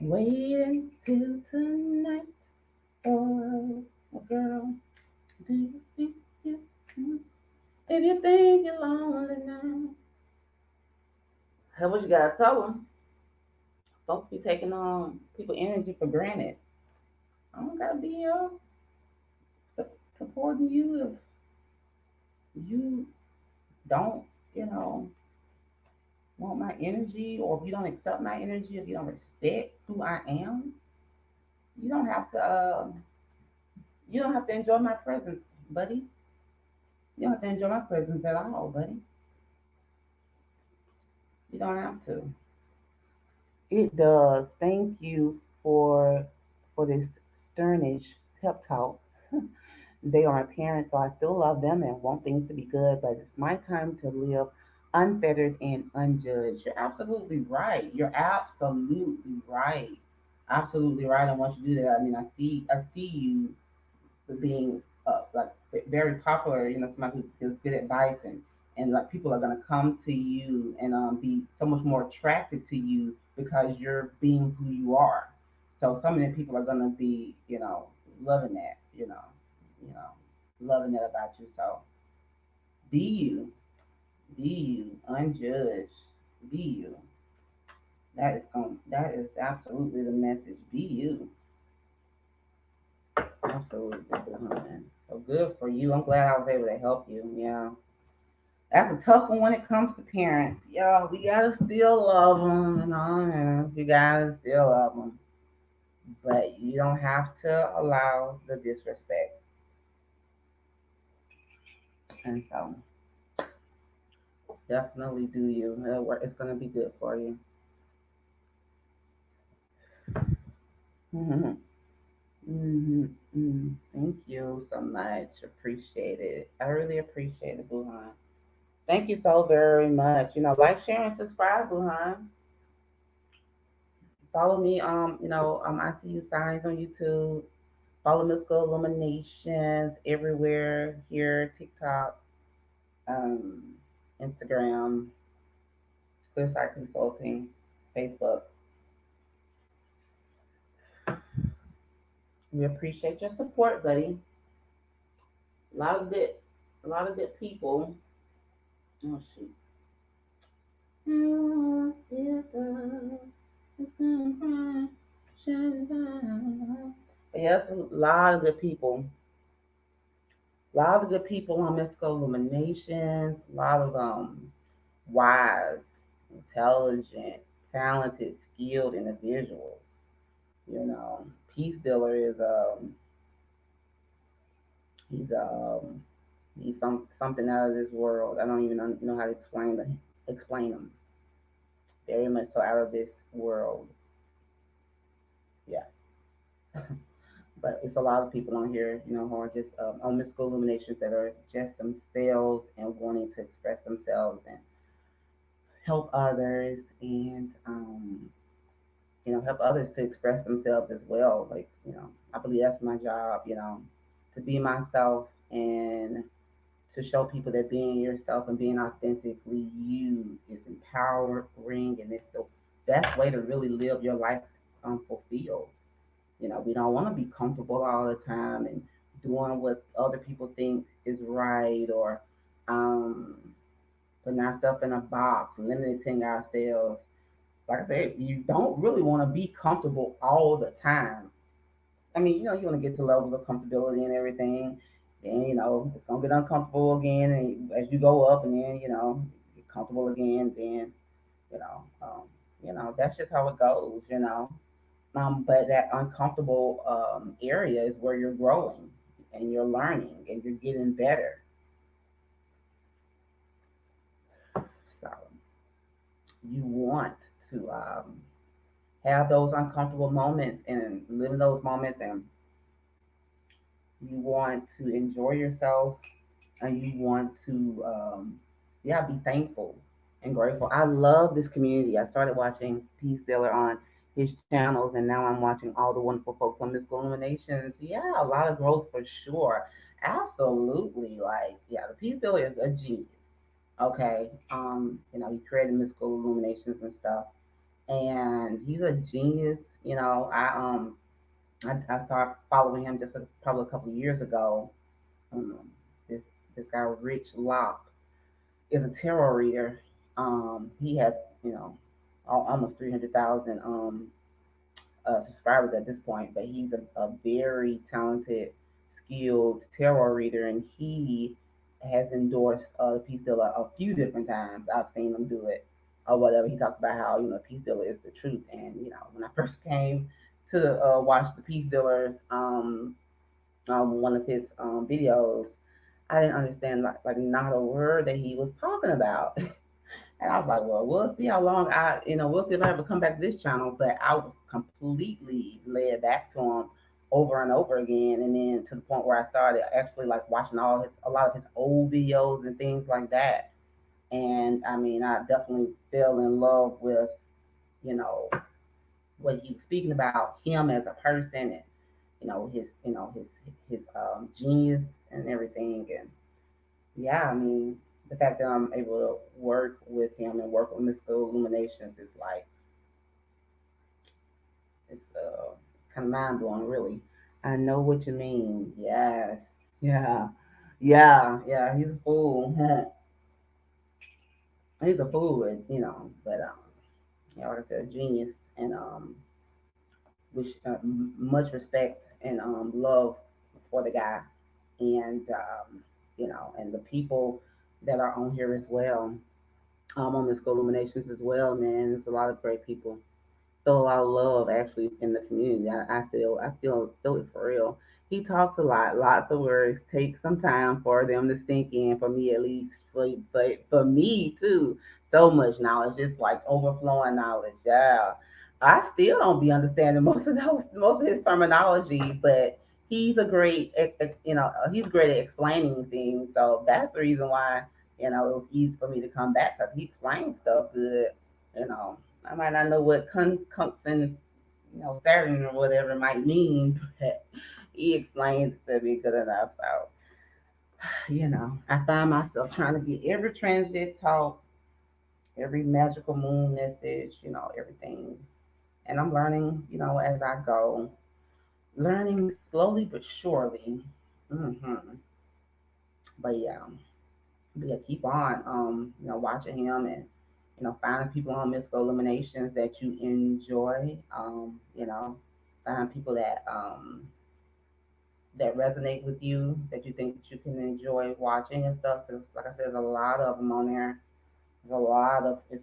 Wait until tonight, oh, girl. Do you, if you think you're lonely now, that's what you gotta tell them. Folks be taking people energy for granted. I don't gotta be supporting you if you don't, you know, want my energy, or if you don't accept my energy, if you don't respect who I am. You don't have to. You don't have to enjoy my presence, buddy. You don't have to enjoy my presence at all, buddy. You don't have to. It does. Thank you for this sternish pep talk. They are my parents, so I still love them and want things to be good, but it's my time to live unfettered and unjudged. You're absolutely right. You're absolutely right. Absolutely right. And once you do that, I mean, I see you being like very popular. You know, somebody who gives good advice, and like people are gonna come to you and be so much more attracted to you because you're being who you are. So so many people are gonna be, loving that. You know, loving that about you. So be you, be you, unjudged, be you. That is absolutely the message. Be you. Absolutely, Buhan. So good for you. I'm glad I was able to help you. Yeah. That's a tough one when it comes to parents. Yo, we gotta still love them, and you gotta still love them. But you don't have to allow the disrespect. And so definitely do you. It's gonna be good for you. Hmm. Thank you so much. Appreciate it. I really appreciate it, Buhan. Thank you so very much. Like, share, and subscribe, Buhan. Follow me, ICUSigns on YouTube. Follow Mystical Illuminations everywhere here, TikTok, um, Instagram, Clearside Consulting, Facebook. We appreciate your support, buddy. A lot of good, a lot of good people. Oh shoot. But yes, a lot of good people. A lot of good people on Mystical Illuminations. A lot of wise, intelligent, talented, skilled individuals. Peace Dealer is he's he's something out of this world. I don't even know how to explain him. Very much so out of this world. Yeah. But it's a lot of people on here, who are just on Mystical Illuminations that are just themselves and wanting to express themselves and help others, and help others to express themselves as well. Like, I believe that's my job, to be myself and to show people that being yourself and being authentically you is empowering, and it's the best way to really live your life fulfilled. We don't want to be comfortable all the time and doing what other people think is right, or um, putting ourselves in a box, limiting ourselves. Like I said, you don't really want to be comfortable all the time. I mean, you want to get to levels of comfortability and everything. Then, it's going to get uncomfortable again. And as you go up, and then, get comfortable again, then, you know, um, that's just how it goes. But that uncomfortable area is where you're growing and you're learning and you're getting better. So you want to have those uncomfortable moments and live in those moments, and you want to enjoy yourself, and you want to yeah, be thankful and grateful. I love this community. I started watching P Stiller on his channels, and now I'm watching all the wonderful folks on Mystical Illuminations. Yeah, a lot of growth for sure. Absolutely. Like, yeah, the P Stiller is a genius. Okay. He created Mystical Illuminations and stuff. and he's a genius. I started following him just probably a couple of years ago. Um, this this guy Rich Locke is a tarot reader. He has you know almost 300,000 subscribers at this point, but he's a very talented, skilled tarot reader, and he has endorsed the Peace Dealer a few different times. I've seen him do it or whatever. He talks about how Peace Dealer is the truth, and when I first came to watch the Peace Dealers, one of his videos, I didn't understand like not a word that he was talking about. And I was like, well, we'll see how long we'll see if I ever come back to this channel. But I was completely led back to him over and over again. And then to the point where I started actually like watching a lot of his old videos and things like that. And I mean, I definitely fell in love with, you know, what he was speaking about him as a person and, his genius and everything. And yeah, I mean, the fact that I'm able to work with him and work with Mystical Illuminations is like it's kind of mind blowing, really. I know what you mean. Yes, yeah, yeah. He's a fool. He's a fool, but like I said, a genius, and which much respect and love for the guy, and and the people that are on here as well. On this Illuminations as well, man. There's a lot of great people. Feel a lot of love actually in the community. I feel it for real. He talks a lot, lots of words. Take some time for them to sink in. For me at least, but for me too. So much knowledge, just like overflowing knowledge. Yeah, I still don't be understanding most of his terminology, but he's great at explaining things. So that's the reason why it was easy for me to come back because he explains stuff good. You know, I might not know what concussing, Saturn or whatever might mean, but he explains it to me good enough. So, I find myself trying to get every transit talk, every magical moon message, everything. And I'm learning, as I go, learning slowly but surely. hmm But yeah, keep on, watching him and finding people on mystical eliminations that you enjoy. Find people that resonate with you, that you think that you can enjoy watching and stuff. Because, like I said, there's a lot of them on there. It's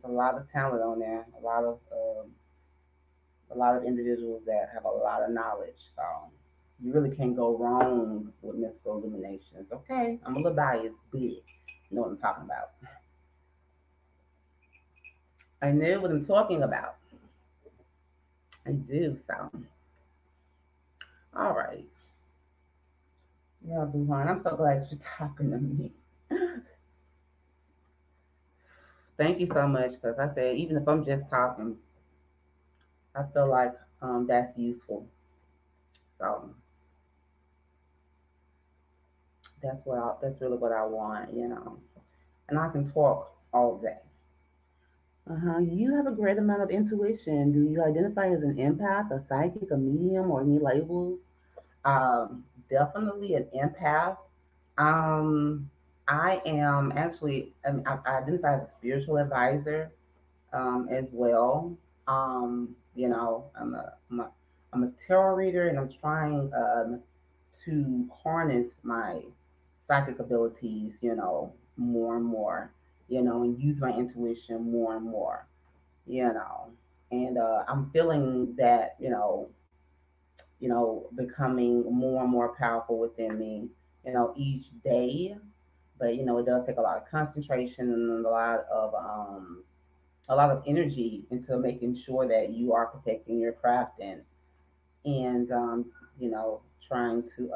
a lot of talent on there. A lot of individuals that have a lot of knowledge. So you really can't go wrong with mystical illuminations. Okay, I'm a little biased, but you know what I'm talking about. I know what I'm talking about. I do. So, all right. Yeah, Buhan, I'm so glad you're talking to me. Thank you so much because I said, even if I'm just talking, I feel like that's useful. So that's really what I want. And I can talk all day. You have a great amount of intuition. Do you identify as an empath, a psychic, a medium, or any labels? Definitely an empath. Um, I am actually, I identify as a spiritual advisor as well. I'm a tarot reader, and I'm trying to harness my psychic abilities, more and more, and use my intuition more and more, you know. And I'm feeling that, becoming more and more powerful within me, each day. But it does take a lot of concentration and a lot of energy into making sure that you are perfecting your craft and trying to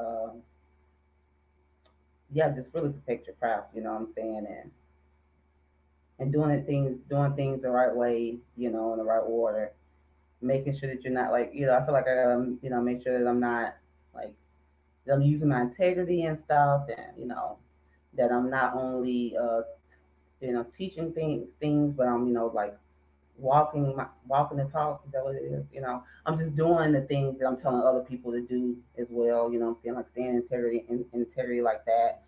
yeah, just really perfect your craft, you know what I'm saying? And doing things the right way, in the right order, making sure that you're not like, I feel like I gotta, make sure that I'm not like that I'm using my integrity and stuff, and that I'm not only teaching things, but I'm like walking the talk. Is that what it is? I'm just doing the things that I'm telling other people to do as well. What I'm saying, like staying integrity like that,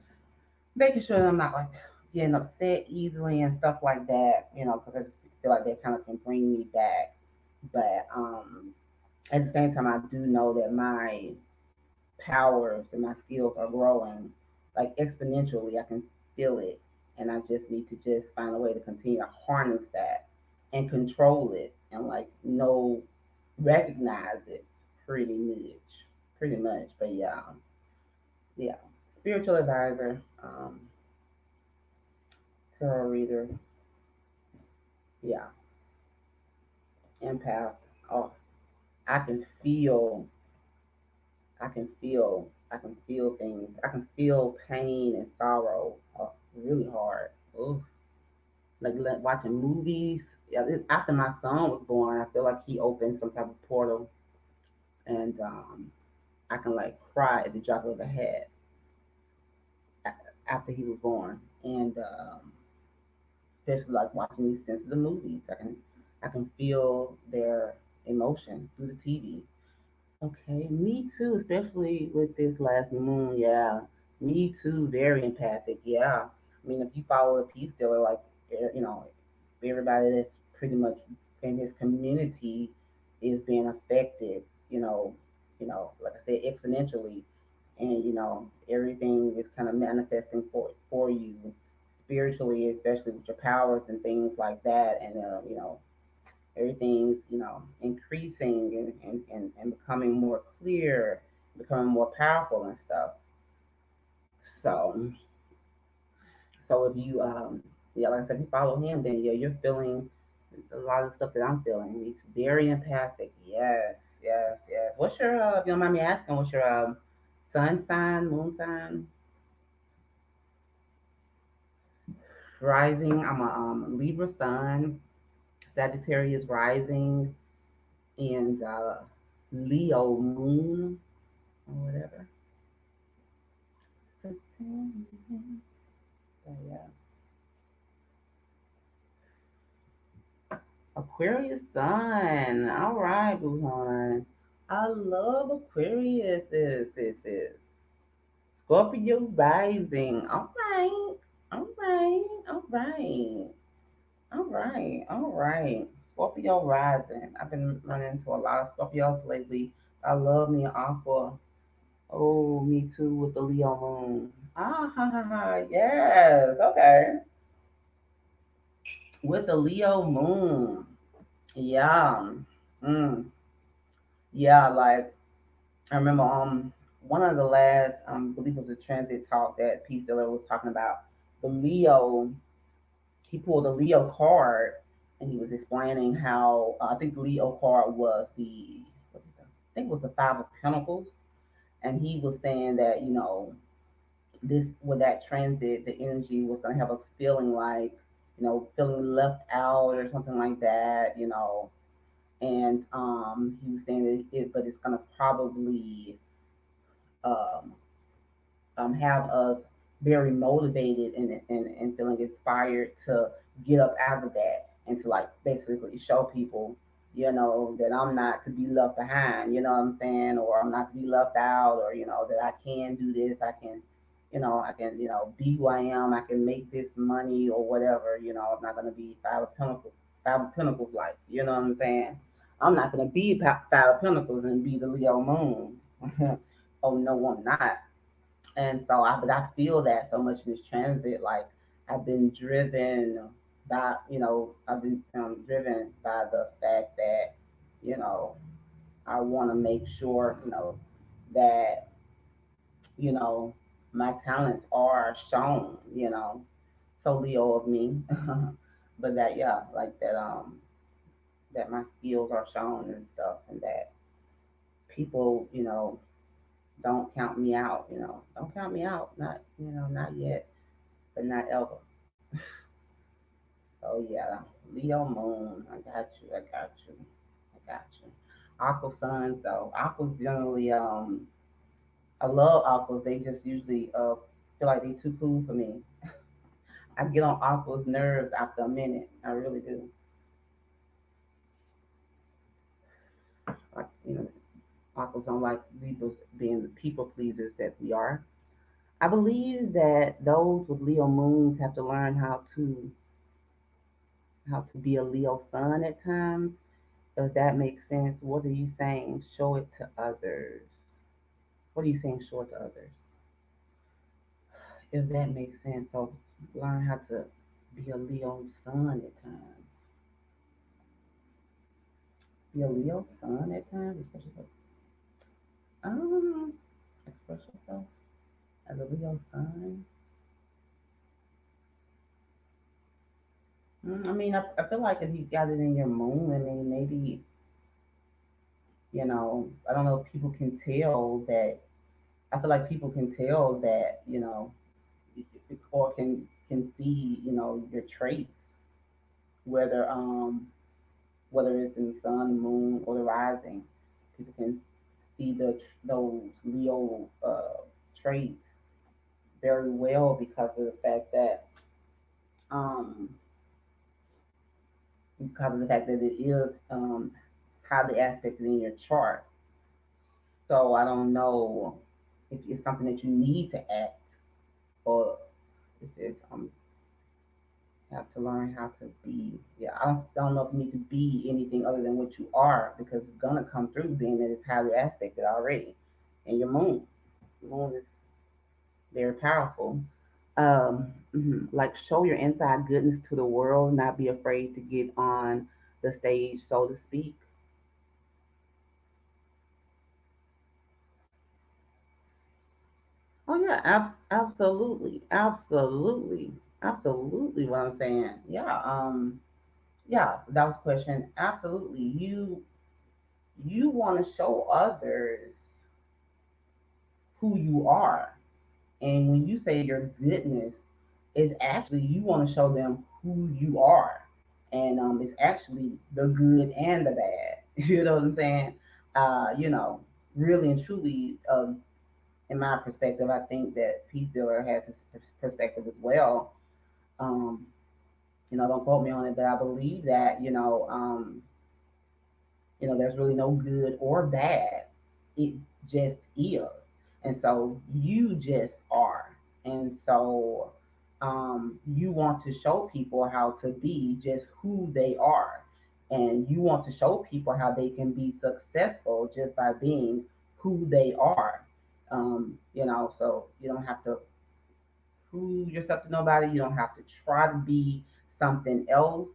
making sure that I'm not like getting upset easily and stuff like that. Because I just feel like that kind of can bring me back. But at the same time, I do know that my powers and my skills are growing like exponentially. I can feel it, and I just need to just find a way to continue to harness that and control it and like recognize it pretty much. But yeah, yeah, spiritual advisor, tarot reader, yeah, empath. Oh, I can feel, I can feel things. I can feel pain and sorrow really hard. Oof. Like watching movies. Yeah, after my son was born, I feel like he opened some type of portal, and I can like cry at the drop of a hat after he was born, and especially like watching these sensitive movies. I can feel their emotion through the TV. Okay, me too, especially with this last moon. Yeah, me too. Very empathic. Yeah, I mean, if you follow the peace dealer, like everybody that's pretty much in his community is being affected. Like I said, exponentially, and everything is kind of manifesting for you spiritually, especially with your powers and things like that, and everything's increasing and becoming more clear, becoming more powerful and stuff. So so if you yeah, like I said, if you follow him, then yeah, you're feeling a lot of stuff that I'm feeling. He's very empathic. Yes, yes, yes. What's your if you don't mind me asking, what's your sun sign, moon sign, rising? I'm a Libra sun, Sagittarius rising, and Leo moon or whatever. So, yeah. Aquarius sun. All right, Buhan. I love Aquarius. Is Scorpio rising. All right. All right. All right. All right. All right. Scorpio rising. I've been running into a lot of Scorpios lately. I love me an Aqua. Oh, me too with the Leo moon. Ah, ha, ha, ha. Yes. Okay. With the Leo moon. Yeah. Mm. Yeah, like I remember one of the last I believe it was a transit talk that P Seller was talking about the Leo. He pulled a Leo card and he was explaining how I think the Leo card was I think it was the Five of Pentacles, and he was saying that this with that transit the energy was going to have us feeling like feeling left out or something like that, and he was saying that but it's going to probably um, have us very motivated and feeling inspired to get up out of that and to like basically show people, that I'm not to be left behind, you know what I'm saying, or I'm not to be left out, or that I can do this, I can be who I am, I can make this money or whatever, I'm not gonna be Five of Pentacles like, you know what I'm saying? I'm not gonna be Five of Pentacles and be the Leo moon. Oh no, I'm not. And so but I feel that so much in this transit. Like I've been driven driven by the fact that, you know, I want to make sure, that, you know, my talents are shown, so Leo of me. But that, yeah, like that my skills are shown and stuff, and that people, don't count me out, don't count me out, not yet, but not ever. So yeah, Leo Moon, I got you, I got you, I got you. Aqua Suns though, Aquas generally, I love Aquas. They just usually feel like they too cool for me. I get on Aqua's nerves after a minute. I really do. You know, authors don't like Libras being the people pleasers that we are. I believe that those with Leo moons have to learn how to be a Leo sun at times. If that makes sense, what are you saying? Show it to others. What are you saying? Show it to others. If that makes sense, so learn how to be a Leo sun at times. Be a Leo sun at times. Um, express yourself as a Leo sun. I mean, I feel like if you got it in your moon, I mean, maybe, I don't know if people can tell that. I feel like people can tell that, or can see, your traits, whether whether it's in the sun, moon, or the rising. People can see those Leo traits very well um, because of the fact that it is highly aspected in your chart. So I don't know if it's something that you need to act, or if it's have to learn how to be. Yeah, I don't know if you need to be anything other than what you are, because it's gonna come through being that it's highly aspected already. And your moon, moon is very powerful. Like show your inside goodness to the world, not be afraid to get on the stage, so to speak. Oh yeah, absolutely, absolutely, absolutely. What I'm saying, yeah, yeah. That was a question. Absolutely, you want to show others who you are, and when you say your goodness, is actually you want to show them who you are, and it's actually the good and the bad. You know what I'm saying? You know, really and truly, in my perspective, I think that Peace Dealer has his perspective as well. Um, don't quote me on it, but I believe that there's really no good or bad. It just is. And so you just are. And so you want to show people how to be just who they are. And you want to show people how they can be successful just by being who they are. So you don't have to prove yourself to nobody. You don't have to try to be something else.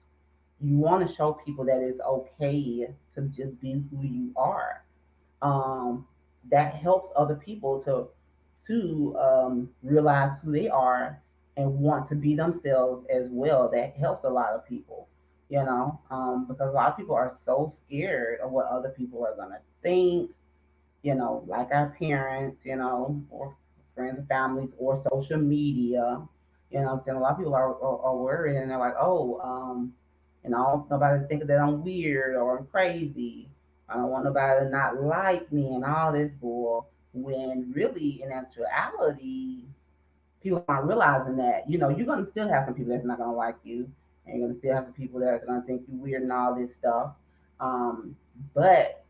You want to show people that it's okay to just be who you are. um, that helps other people to realize who they are and want to be themselves as well. That helps a lot of people, because a lot of people are so scared of what other people are gonna think, like our parents, or friends and families, or social media. I'm saying? A lot of people are worried, and they're like, oh, I don't want nobody to think that I'm weird or I'm crazy. I don't want nobody to not like me and all this bull. When really, in actuality, people aren't realizing that, you're going to still have some people that's not going to like you. And you're going to still have some people that are going to think you weird and all this stuff. But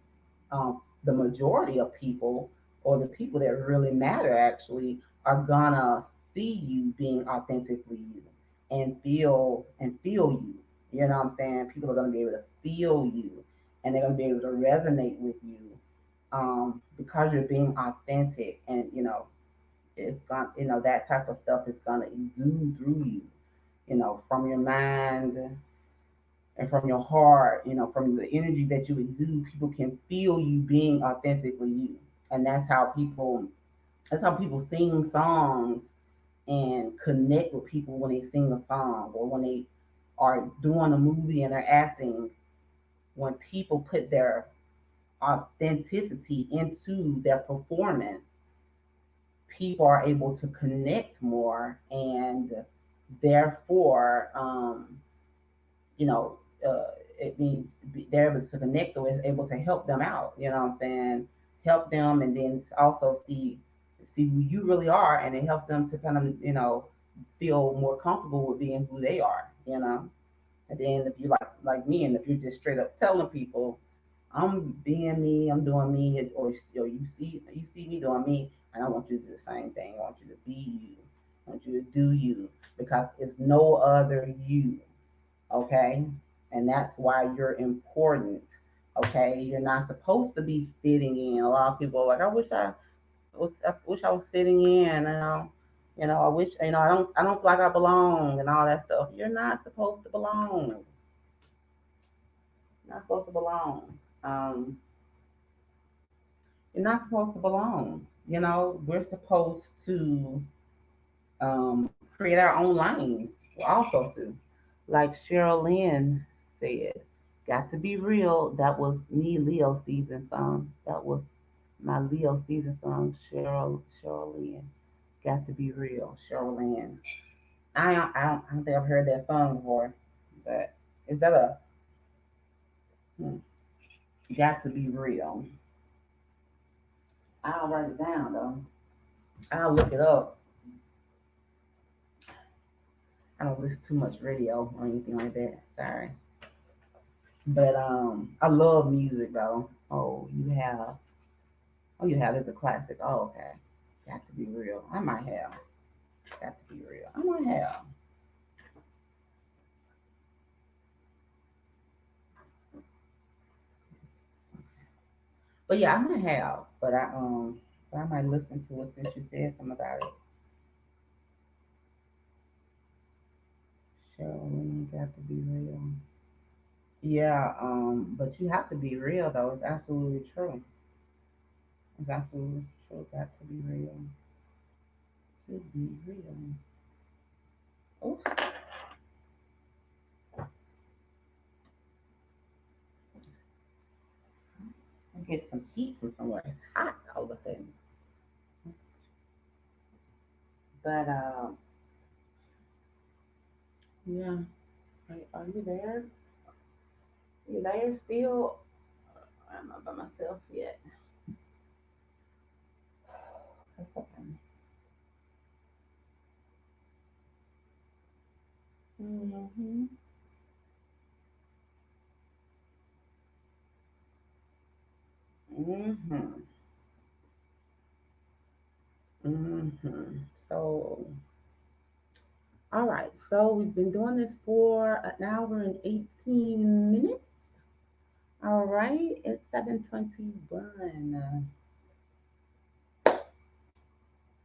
the majority of people, or the people that really matter actually, are gonna see you being authentically you, and feel you. You know what I'm saying? People are gonna be able to feel you, and they're gonna be able to resonate with you, because you're being authentic. And it's gonna, that type of stuff is gonna exude through you, from your mind and from your heart, from the energy that you exude. People can feel you being authentically you. And that's how people sing songs and connect with people when they sing a song, or when they are doing a movie and they're acting. When people put their authenticity into their performance, people are able to connect more, and therefore, you know, it means they're able to connect, or is able to help them out. You know what I'm saying? Help them, and then also see who you really are, and it helps them to kind of feel more comfortable with being who they are. And then if you like me, and if you're just straight up telling people, I'm being me, I'm doing me, or you see me doing me, and I want you to do the same thing. I want you to be you. I want you to do you because it's no other you. Okay, and that's why you're important. Okay, you're not supposed to be fitting in. A lot of people are like, I wish I was fitting in. I wish I don't feel like I belong and all that stuff. You're not supposed to belong. You're not supposed to belong. Um, you're not supposed to belong. We're supposed to create our own lanes. We're all supposed to. Like Cheryl Lynn said, got to be real. That was me, Leo season song. That was my Leo season song, Cheryl Lynn. Got to be real, Cheryl Lynn. I don't think I've heard that song before, but is that a hmm, got to be real? I'll write it down though. I'll look it up. I don't listen too much radio or anything like that. Sorry, but I love music though. You have is a classic. Oh, okay. Got to be real. I might have. Got to be real. I might have. But yeah, I might have. But I might listen to it since you said something about it. Cheryl, got to be real. Yeah, but you have to be real though. It's absolutely true. It's absolutely true. Got to be real. To be real. Oh, I get some heat from somewhere. It's hot all of a sudden. But yeah. Hey, are you there? You there still? I'm not by myself yet. That's okay. Mm-hmm. Mm-hmm. Mm-hmm. So, all right. So we've been doing this for an hour and 18 minutes. All right. It's 7:21.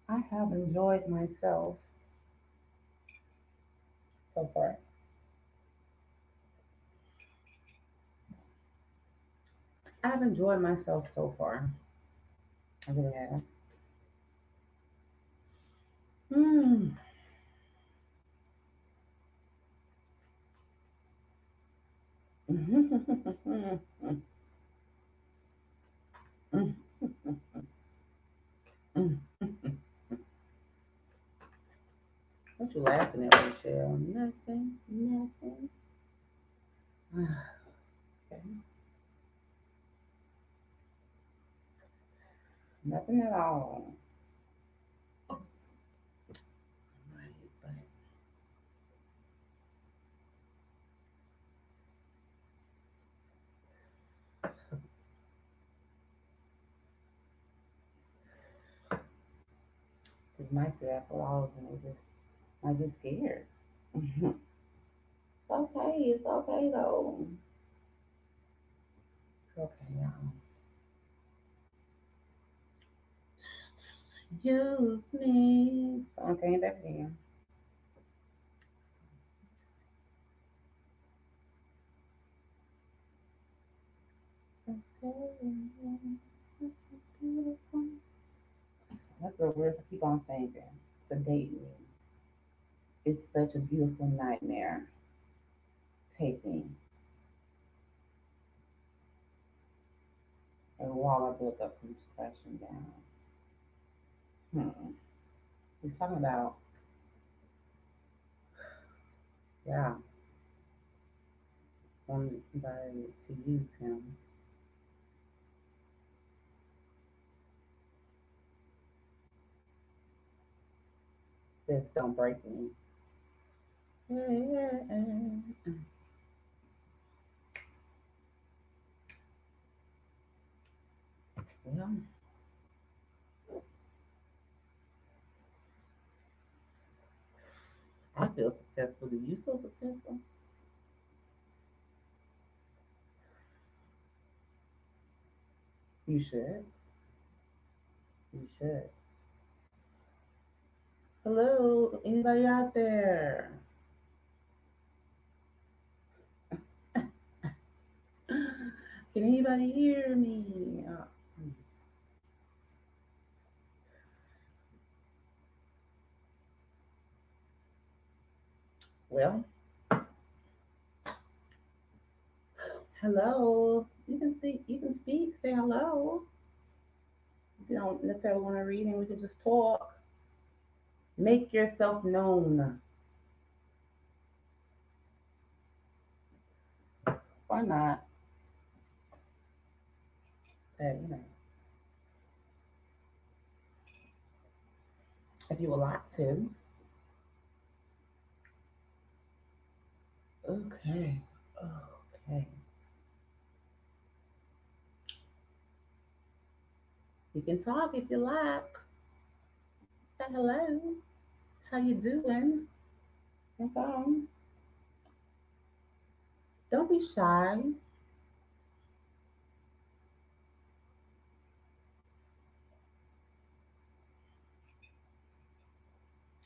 I have enjoyed myself so far. I've enjoyed myself so far. I really have. Mm. What you laughing at, Rachelle? Nothing. Nothing. Okay. Nothing at all. Right, but it might be that for all of them. I get scared. It's okay. It's okay though. It's okay, y'all. Use me. Song came back again. Such a beautiful. That's the words I keep on saying. Sedate me. It's such a beautiful nightmare. Take me. And while I built up from crashing down. Hmm. He's talking about, yeah, wanting somebody to use him. Just don't break me. Well, I feel successful. Do you feel successful? You should. You should. Hello, anybody out there? Can anybody hear me? Well, hello. You can see. You can speak. Say hello. You don't necessarily want to read, and we can just talk. Make yourself known. Why not? You know, if you would like to. Okay. Okay. You can talk if you like. Say hello. How you doing? Okay. Don't be shy.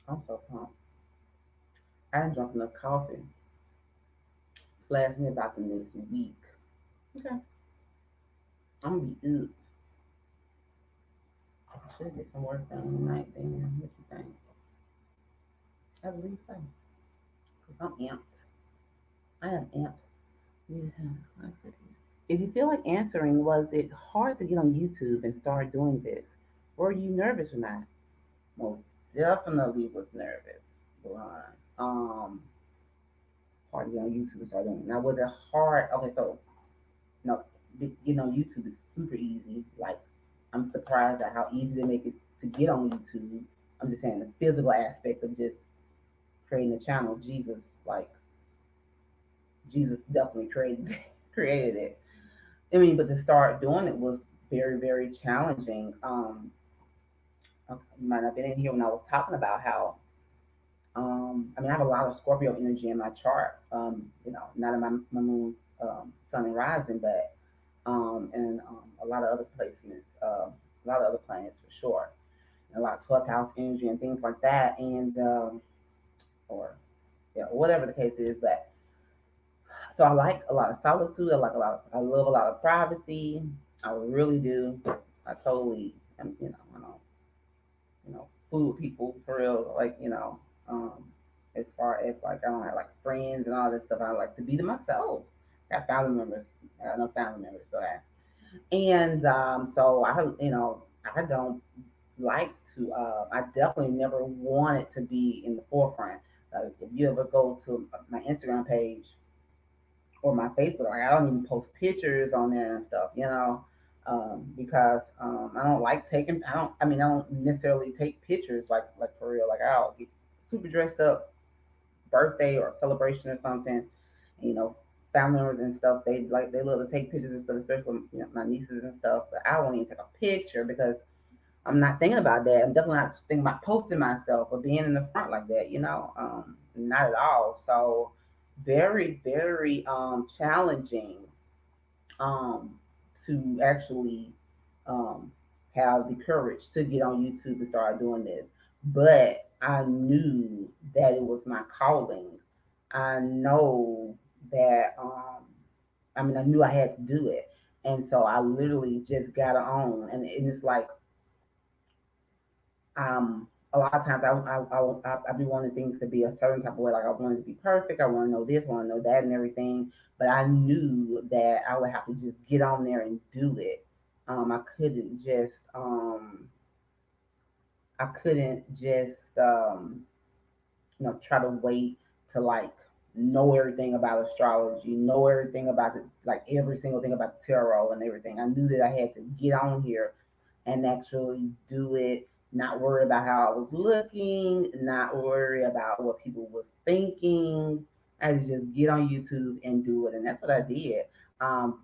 I'm so pumped. I ain't drunk enough coffee to last me about the next week. Okay. I'm gonna be up. I should get some work done tonight then. What you think? I believe so. Cause I'm amped. I am amped. Yeah. If you feel like answering, was it hard to get on YouTube and start doing this? Were you nervous or not? Most definitely was nervous. Blind. Hard to get on YouTube and start doing it. Now was it hard? Okay, so no, YouTube is super easy. Like I'm surprised at how easy they make it to get on YouTube. I'm just saying the physical aspect of just creating a channel. Jesus definitely created created it. I mean, but to start doing it was very, very challenging. You might not have been in here when I was talking about how I mean, I have a lot of Scorpio energy in my chart. Not in my moon, sun and rising, but and a lot of other placements, a lot of other planets for sure, and a lot of 12th house energy and things like that, and or yeah, whatever the case is. But so I like a lot of solitude. I love a lot of privacy. I really do. I totally, I don't, fool with people for real. As far as like I don't have like friends and all this stuff. I like to be to myself. Got family members. I got no family members, so and so I don't like to. I definitely never wanted to be in the forefront. If you ever go to my Instagram page or my Facebook, like I don't even post pictures on there and stuff, because I don't like taking. I don't. I mean, I don't necessarily take pictures like for real. Like I'll get super dressed up, birthday or celebration or something. Family members and stuff. They love to take pictures and stuff, especially my nieces and stuff. But I won't even take a picture because I'm not thinking about that. I'm definitely not thinking about posting myself or being in the front like that. Not at all. So very, very challenging um, to actually um, have the courage to get on YouTube and start doing this. But I knew that it was my calling. I know that, I mean, I knew I had to do it. And so I literally just got on. And it's like, a lot of times I be wanting things to be a certain type of way. Like I want it to be perfect. I want to know this, want to know that, and everything. But I knew that I would have to just get on there and do it. I couldn't just try to wait to like know everything about astrology, know everything about it, like every single thing about the tarot and everything. I knew that I had to get on here and actually do it, not worry about how I was looking, not worry about what people was thinking. I had to just get on YouTube and do it. And that's what I did.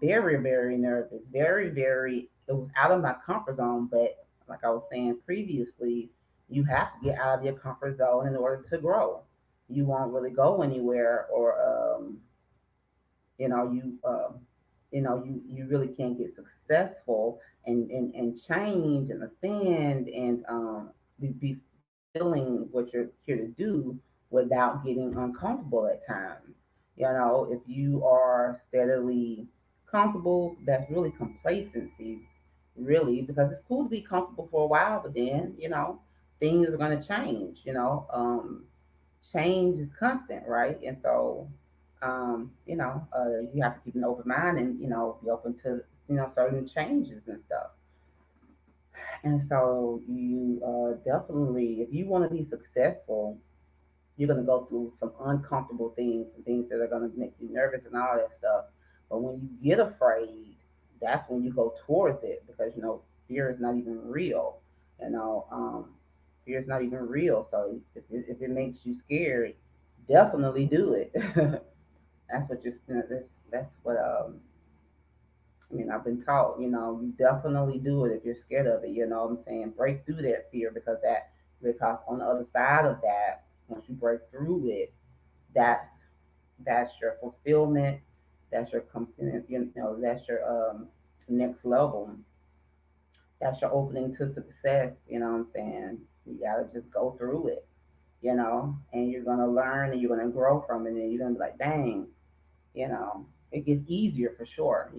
Very, very nervous, very, very it was out of my comfort zone. But like I was saying previously, you have to get out of your comfort zone in order to grow. You won't really go anywhere, or you know you you really can't get successful and change and ascend and be fulfilling what you're here to do without getting uncomfortable at times. If you are steadily comfortable, that's really complacency, really, because it's cool to be comfortable for a while, but then things are going to change. Change is constant, right? And so, you have to keep an open mind and be open to certain changes and stuff. And so, you definitely, if you want to be successful, you're going to go through some uncomfortable things and things that are going to make you nervous and all that stuff. But when you get afraid, that's when you go towards it, because fear is not even real. You know, um, Fear is not even real. So if it makes you scared, definitely do it. That's what that's what I mean. I've been taught. You definitely do it if you're scared of it. You know what I'm saying? Break through that fear, because on the other side of that, once you break through it, that's that's your fulfillment. That's your that's your next level. That's your opening to success. You know what I'm saying? You gotta just go through it. And you're gonna learn and you're gonna grow from it, and you're gonna be like, dang, it gets easier for sure.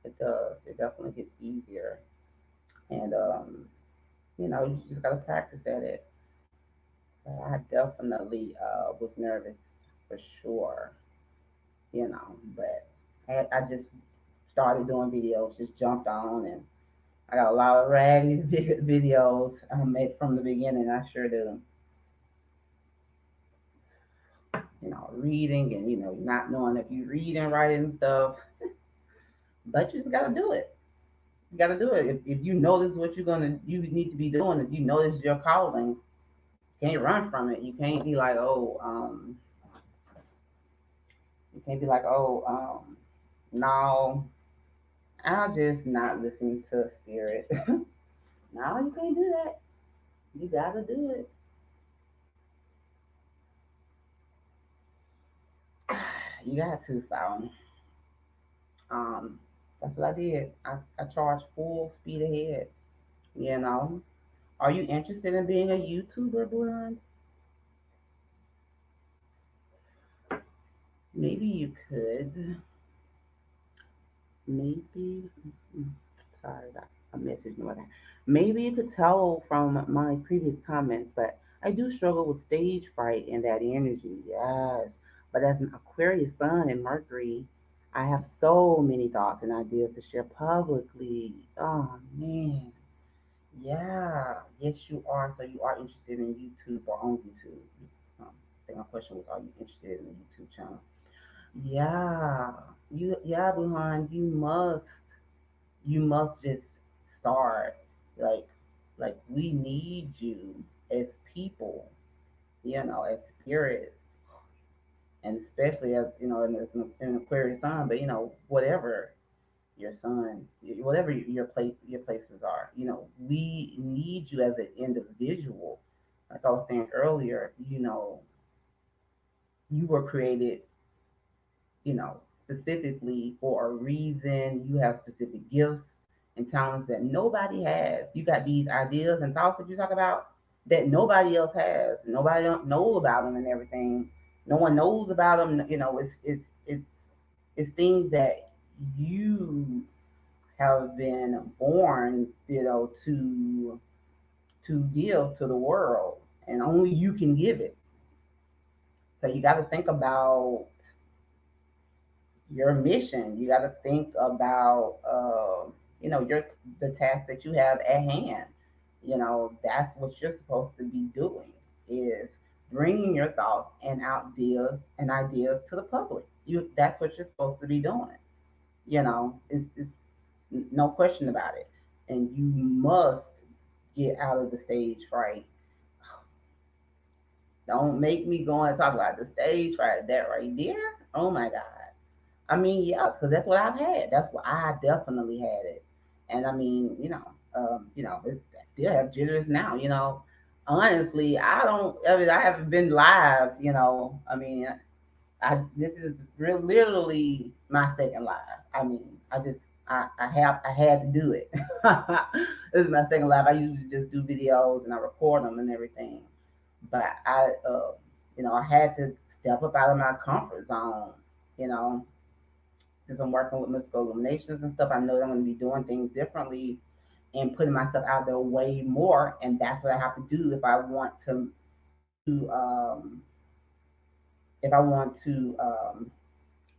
It does. It definitely gets easier, and you just gotta practice at it. I definitely was nervous for sure, but I just started doing videos, just jumped on, and I got a lot of raggedy videos I made from the beginning. I sure do. Reading and not knowing if you read and write and stuff, but you just gotta do it. You gotta do it. If you know this is what you need to be doing, if you know this is your calling, you can't run from it. You can't be like, oh, you can't be like, oh, no, I'll just not listen to spirit. No, you can't do that. You gotta do it. You got to, so um, that's what I did. I charged full speed ahead. You know, are you interested in being a YouTuber, Blonde? Maybe you could. Maybe. mm, Sorry, I got a message. No, okay. Maybe you could tell from my previous comments, but I do struggle with stage fright and that energy. Yes. But as an Aquarius sun and Mercury, I have so many thoughts and ideas to share publicly. Oh, man. Yeah. Yes, you are. So you are interested in YouTube or on YouTube. I think my question was, are you interested in the YouTube channel? Yeah, yeah, Buhan, you must just start. Like we need you as people, as spirits, and especially as as an Aquarius sun, but whatever your sun, whatever your places are, we need you as an individual. Like I was saying earlier, you were created specifically for a reason. You have specific gifts and talents that nobody has. You got these ideas and thoughts that you talk about that nobody else has. Nobody don't know about them and everything. No one knows about them. It's things that you have been born, to give to the world, and only you can give it. So you got to think about your mission. You got to think about, your the task that you have at hand. That's what you're supposed to be doing, is bringing your thoughts and ideas to the public. That's what you're supposed to be doing. It's no question about it. And you must get out of the stage fright. Don't make me go and talk about the stage fright. That right there. Oh my God. I mean, yeah, because that's what I've had. That's what I definitely had it. And I mean, I still have jitters now. Honestly, I haven't been live. I mean, this is literally my second live. I mean, I had to do it. This is my second live. I usually just do videos and I record them and everything, but I had to step up out of my comfort zone. You know, since I'm working with mystical illuminations and stuff, I know that I'm going to be doing things differently and putting myself out there way more, and that's what I have to do if I want to if I want to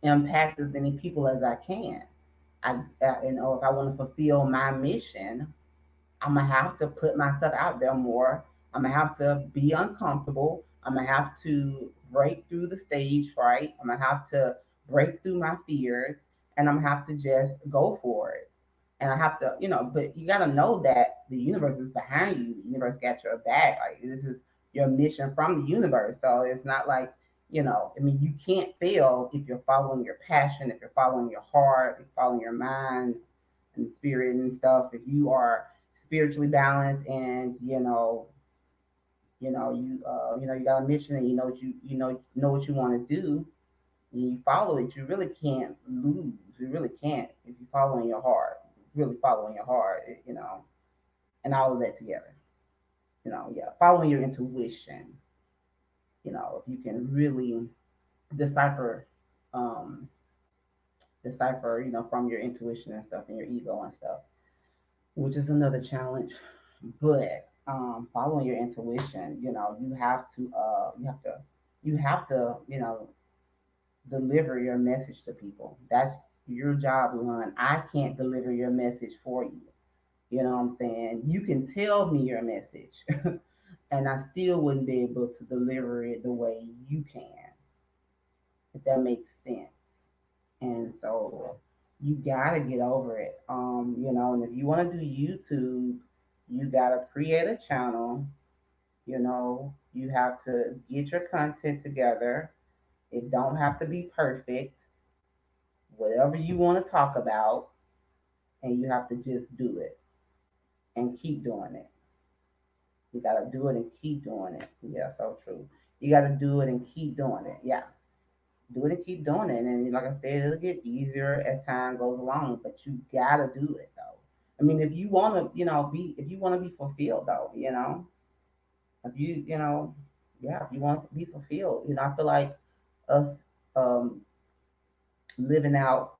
impact as many people as I can. If I want to fulfill my mission, I'm gonna have to put myself out there more. I'm gonna have to be uncomfortable. I'm gonna have to break through the stage fright. I'm gonna have to break through my fears, and I'm gonna have to just go for it. And I have to, but you gotta know that the universe is behind you. The universe got your back. Like this is your mission from the universe. So it's not like, I mean, you can't fail if you're following your passion, if you're following your heart, if you're following your mind and spirit and stuff. If you are spiritually balanced and you got a mission and you know what you know what you want to do and you follow it, you really can't lose. You really can't if you're following your heart, really following your heart, and all of that together. Yeah, following your intuition. If you can really decipher, um, from your intuition and stuff and your ego and stuff, which is another challenge. But following your intuition, you have to deliver your message to people. That's your job, one. I can't deliver your message for you. You know what I'm saying? You can tell me your message, and I still wouldn't be able to deliver it the way you can, if that makes sense. And so you gotta get over it. And if you want to do YouTube, you gotta create a channel. You have to get your content together. It don't have to be perfect. Whatever you want to talk about, and you have to just do it and keep doing it. You gotta do it and keep doing it. Yeah, so true. You gotta do it and keep doing it. Yeah, do it and keep doing it. And like I said, it'll get easier as time goes along, but you gotta do it though. I mean, if you wanna, if you wanna be fulfilled though, if yeah, if you want to be fulfilled, I feel like us um, living out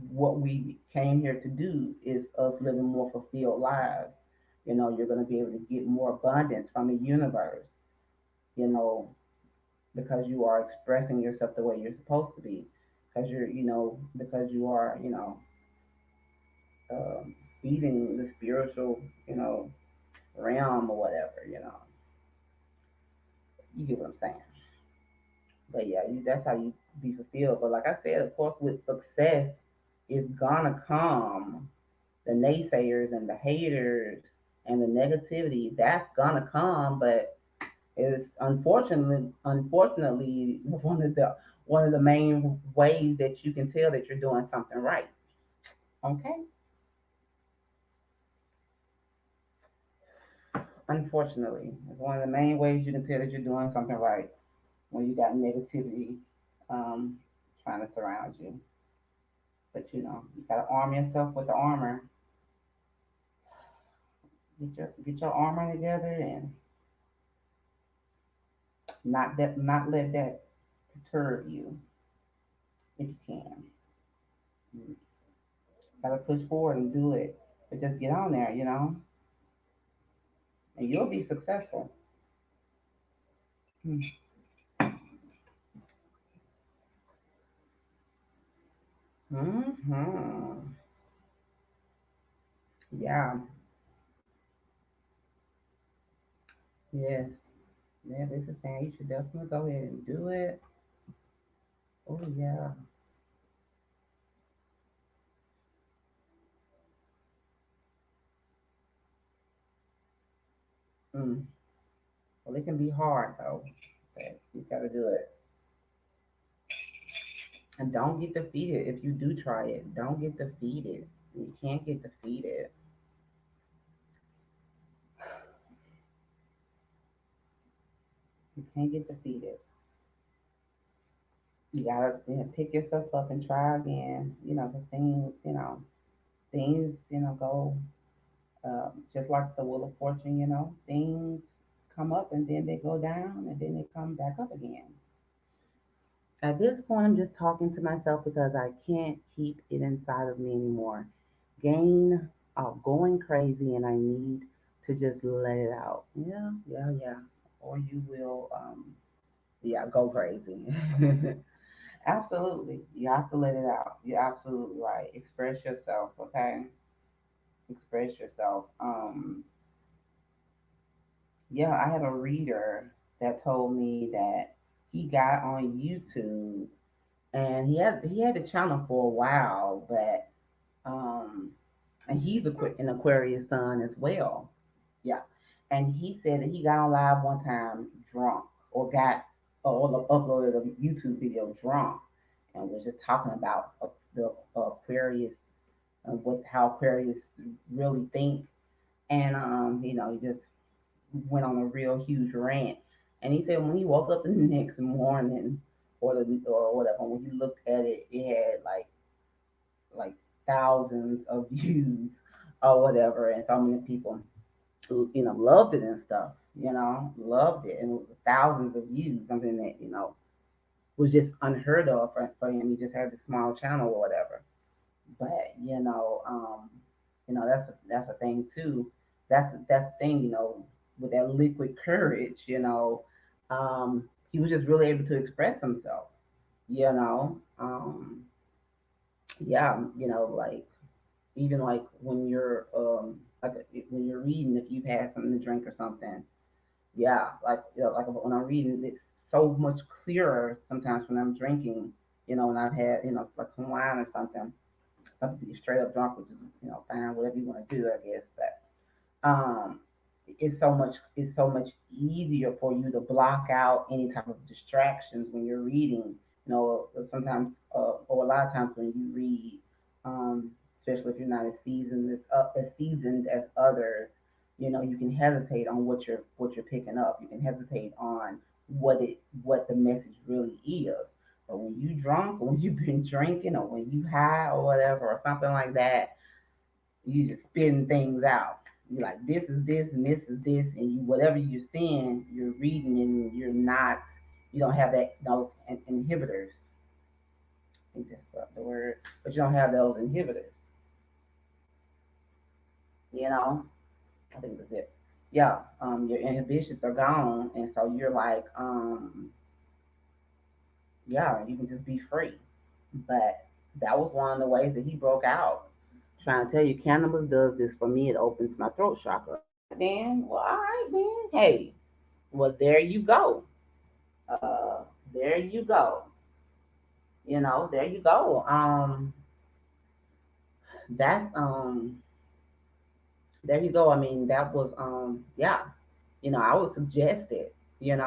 what we came here to do is us living more fulfilled lives. You're going to be able to get more abundance from the universe, you know, because you are expressing yourself the way you're supposed to be, because you are, feeding the spiritual, realm or whatever, you get what I'm saying. But yeah, that's how you be fulfilled. But like I said, of course, with success, it's gonna come the naysayers and the haters and the negativity. That's gonna come, but it's unfortunately one of the main ways that you can tell that you're doing something right. Okay, unfortunately, it's one of the main ways you can tell that you're doing something right when you got negativity um, trying to surround you. But you gotta arm yourself with the armor. Get your armor together and not let that perturb you if you can. You gotta push forward and do it. But just get on there, and you'll be successful. Mm-hmm. Yeah. Yes. Yeah, this is saying you should definitely go ahead and do it. Oh yeah. Mm. Well, it can be hard though. But you gotta do it. And don't get defeated if you do try it. Don't get defeated. You can't get defeated. You can't get defeated. You gotta, pick yourself up and try again. The things, go just like the wheel of fortune. Things come up and then they go down and then they come back up again. At this point, I'm just talking to myself because I can't keep it inside of me anymore. Gain going crazy, and I need to just let it out. Yeah, yeah, yeah. Or you will, yeah, go crazy. Absolutely. You have to let it out. You're absolutely right. Express yourself, okay? Express yourself. Yeah, I had a reader that told me that he got on YouTube and he had the channel for a while, but um and he's an Aquarius sun as well. Yeah. And he said that he got on live one time drunk or uploaded a YouTube video drunk and was just talking about the Aquarius and what how Aquarius really think. And he just went on a real huge rant. And he said when he woke up the next morning or whatever, when he looked at it, it had like thousands of views or whatever, and so many people who loved it and stuff. Loved it, and it was thousands of views, something that was just unheard of for him. He just had this small channel or whatever. But that's a thing too. That's the thing, with that liquid courage. He was just really able to express himself. You know, yeah, like even like when you're when you're reading, if you've had something to drink or something, yeah, like when I'm reading, it's so much clearer sometimes when I'm drinking. When I've had like some wine or something. Some people get straight up drunk, which is fine, whatever you want to do, I guess. But it's so much easier for you to block out any type of distractions when you're reading. Sometimes or a lot of times when you read, especially if you're not as seasoned as others, you can hesitate on what you're picking up. You can hesitate on what the message really is. But when you drunk, or when you've been drinking, or when you high, or whatever, or something like that, you just spitting things out. You're like, this is this, and this is this, and whatever you're seeing, you're reading, and you don't have those inhibitors. I think that's what the word, but you don't have those inhibitors. You know, I think that's it. Yeah, your inhibitions are gone, and so you're like, yeah, you can just be free. But that was one of the ways that he broke out. Trying to tell you, cannabis does this for me. It opens my throat chakra. Then, well, all right, then. Hey, well, there you go. There you go. There you go. That's There you go. I mean, that was yeah. I would suggest it. It's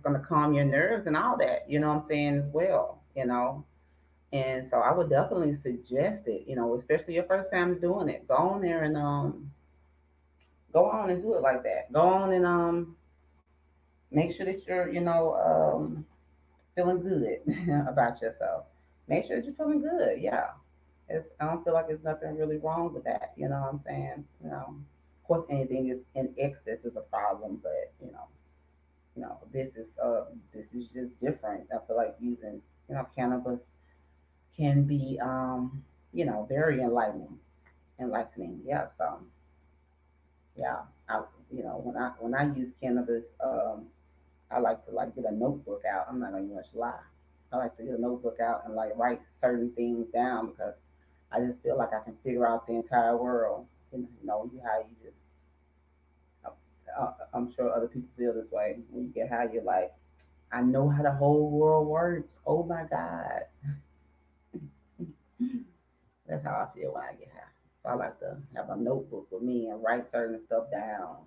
gonna calm your nerves and all that. You know what I'm saying as well. And so I would definitely suggest it. Especially your first time doing it. Go on there and go on and do it like that. Go on and make sure that you're feeling good about yourself. Make sure that you're feeling good. Yeah. I don't feel like there's nothing really wrong with that. You know what I'm saying? Of course, anything is in excess is a problem, but this is just different. I feel like using cannabis can be very enlightening. Yeah. So yeah, when I use cannabis, I like to like get a notebook out. I'm not gonna much lie. I like to get a notebook out and like write certain things down because I just feel like I can figure out the entire world. How you just. I'm sure other people feel this way. When you get high, you're like, I know how the whole world works. Oh my God, that's how I feel when I get high. So I like to have a notebook with me and write certain stuff down.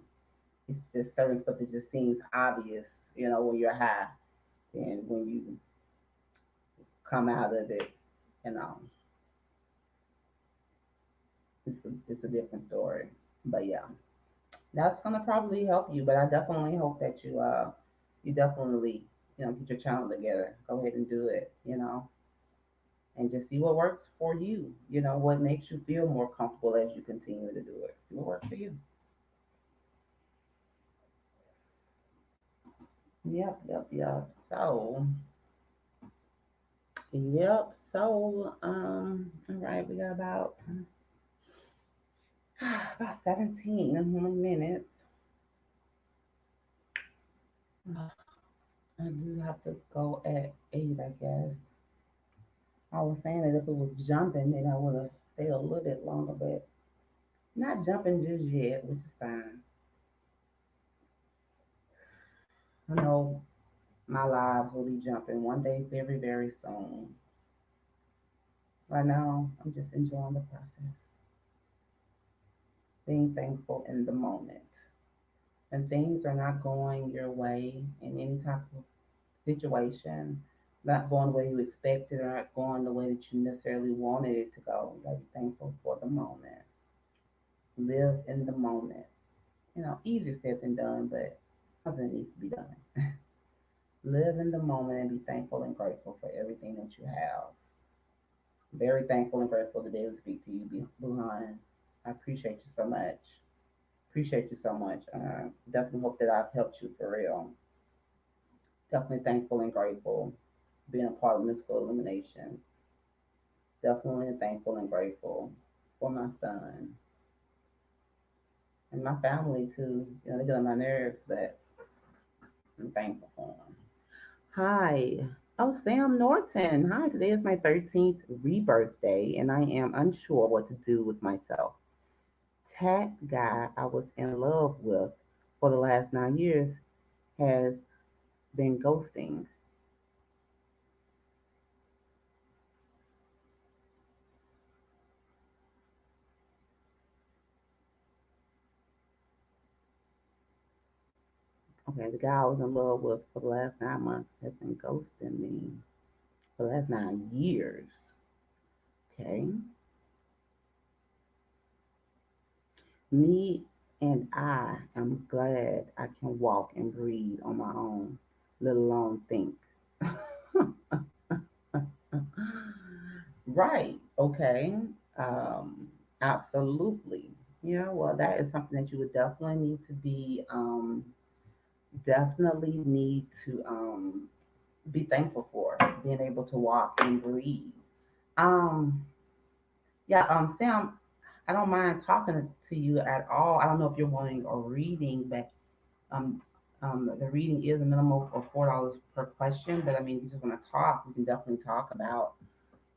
It's just certain stuff that just seems obvious, when you're high, and when you come out of it, you know. It's a different story. But yeah, that's gonna probably help you. But I definitely hope that you definitely get your channel together. Go ahead and do it. And just see what works for you. What makes you feel more comfortable as you continue to do it. See what works for you. Yep, yep, yep. All right, we got about 17 more minutes. I do have to go at 8, I guess. I was saying that if it was jumping, then I would have stayed a little bit longer, but not jumping just yet, which is fine. I know my lives will be jumping one day very, very soon. Right now, I'm just enjoying the process, being thankful in the moment. When things are not going your way in any type of situation, not going the way you expected or not going the way that you necessarily wanted it to go, you gotta be thankful for the moment. Live in the moment. Easier said than done, but something needs to be done. Live in the moment and be thankful and grateful for everything that you have. Very thankful and grateful to be able to speak to you, Buhan. I appreciate you so much. Appreciate you so much. Definitely hope that I've helped you for real. Definitely thankful and grateful being a part of Mystical Illumination. Definitely thankful and grateful for my son and my family too. They get on my nerves, but I'm thankful for them. Hi. Oh, Sam Norton. Hi. Today is my 13th rebirth day, and I am unsure what to do with myself. Tat guy I was in love with for the last 9 years has been ghosting. Okay, the guy I was in love with for the last 9 months has been ghosting me for the last 9 years. Okay. Me and I am glad I can walk and breathe on my own, let alone think. Right. Okay. Um, Absolutely. Yeah, well, that is something that you would definitely need to be thankful for, being able to walk and breathe. Um, yeah, Sam, I don't mind talking to you at all. I don't know if you're wanting a reading, but um, the reading is a minimum of $4 per question. But I mean, if you just want to talk, we can definitely talk about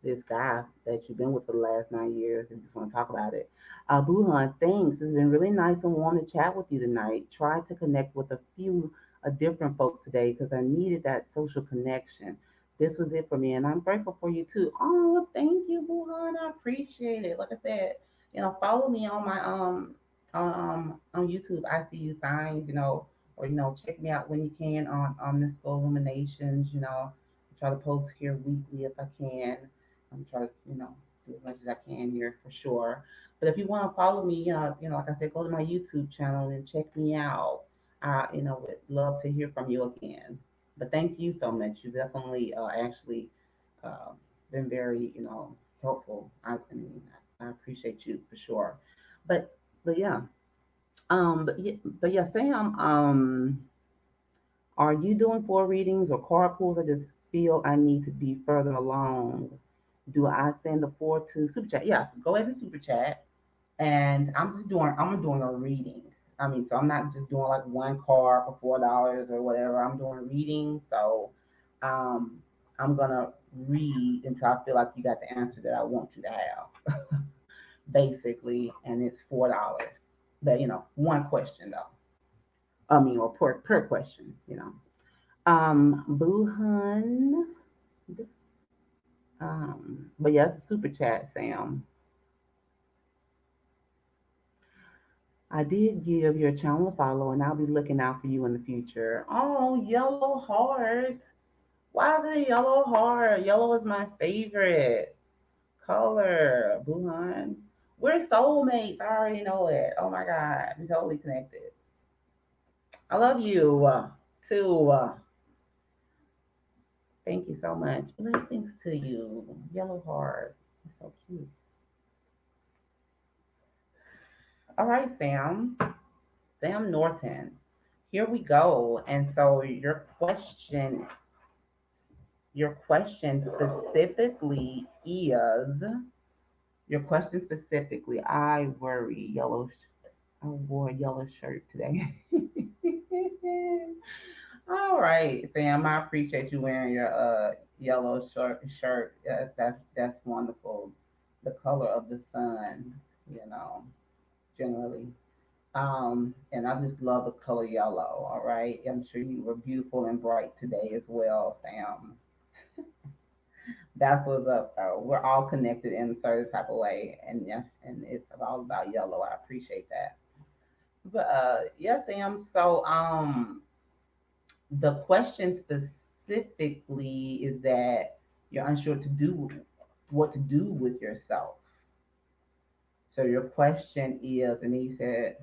this guy that you've been with for the last 9 years and just want to talk about it. Buhan, thanks. It's been really nice and warm to chat with you tonight. Try to connect with a few different folks today because I needed that social connection. This was it for me, and I'm grateful for you too. Oh, thank you, Buhan. I appreciate it. Like I said, follow me on my on YouTube. I see you signs, or check me out when you can on Mystical Illuminations. I try to post here weekly if I can. I'm trying to, do as much as I can here for sure. But if you want to follow me, like I said, go to my YouTube channel and check me out. I, would love to hear from you again. But thank you so much. You definitely actually uh, been very, helpful. I mean, I appreciate you for sure. But but yeah, but yeah, Sam. Are you doing four readings or card pulls? I just feel I need to be further along. Do I send the four to super chat? Yes, go ahead and super chat. And I'm doing a reading. I mean, so I'm not just doing like one card for $4 or whatever. I'm doing a reading. So um, I'm gonna read until I feel like you got the answer that I want you to have, basically. And it's $4. But one question though. I mean, or per question. Buhan. But yeah, it's a super chat, Sam. I did give your channel a follow, and I'll be looking out for you in the future. Oh, yellow heart. Why is it a yellow heart? Yellow is my favorite color, Buhan. We're soulmates. I already know it. Oh my God. I'm totally connected. I love you too. Thank you so much. Blessings to you. Yellow heart. That's so cute. All right, Sam. Sam Norton. Here we go. And so your question specifically is I worry I wore a yellow shirt today. All right, Sam. I appreciate you wearing your yellow shirt. That's wonderful. The color of the sun, you know, generally. And I just love the color yellow. All right. I'm sure you were beautiful and bright today as well, Sam. That's what's up, though. We're all connected in a certain type of way, and yeah, and it's all about yellow. I appreciate that. But yeah, Sam. So the question specifically is that you're unsure to do what to do with yourself. So your question is, and then you said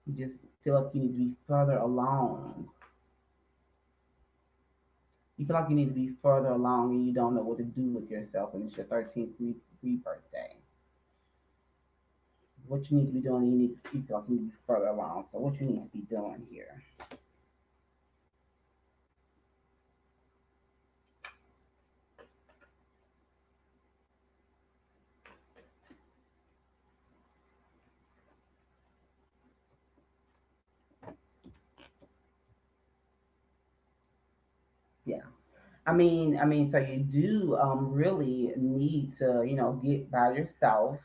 you just feel like you need to be further along. You feel like you need to be further along, and you don't know what to do with yourself, and it's your 13th birthday. What you need to be doing, you feel like you need to be further along. So what you need to be doing here? Yeah. So you do really need to, get by yourself.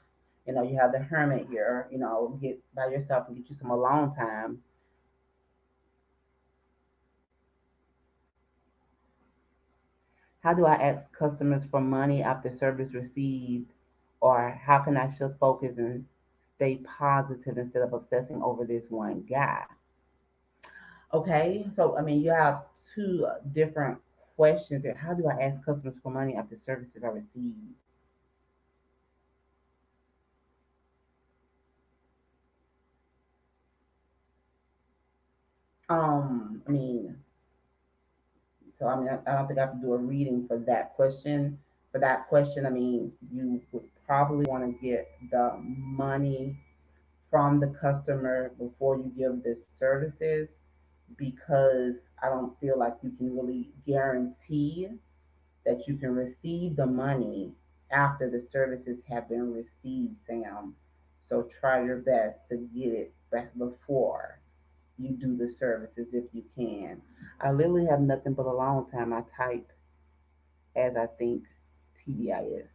You have the hermit here. Get by yourself and get you some alone time. How do I ask customers for money after service received, or how can I shift focus and stay positive instead of obsessing over this one guy? Okay, so you have two different questions here. How do I ask customers for money after services are received? I mean, so I don't think I have to do a reading for that question. For that question, you would probably want to get the money from the customer before you give the services, because I don't feel like you can really guarantee that you can receive the money after the services have been received, Sam. So try your best to get it back before you do the services if you can. I literally have nothing but a long time. I type as I think TDIS.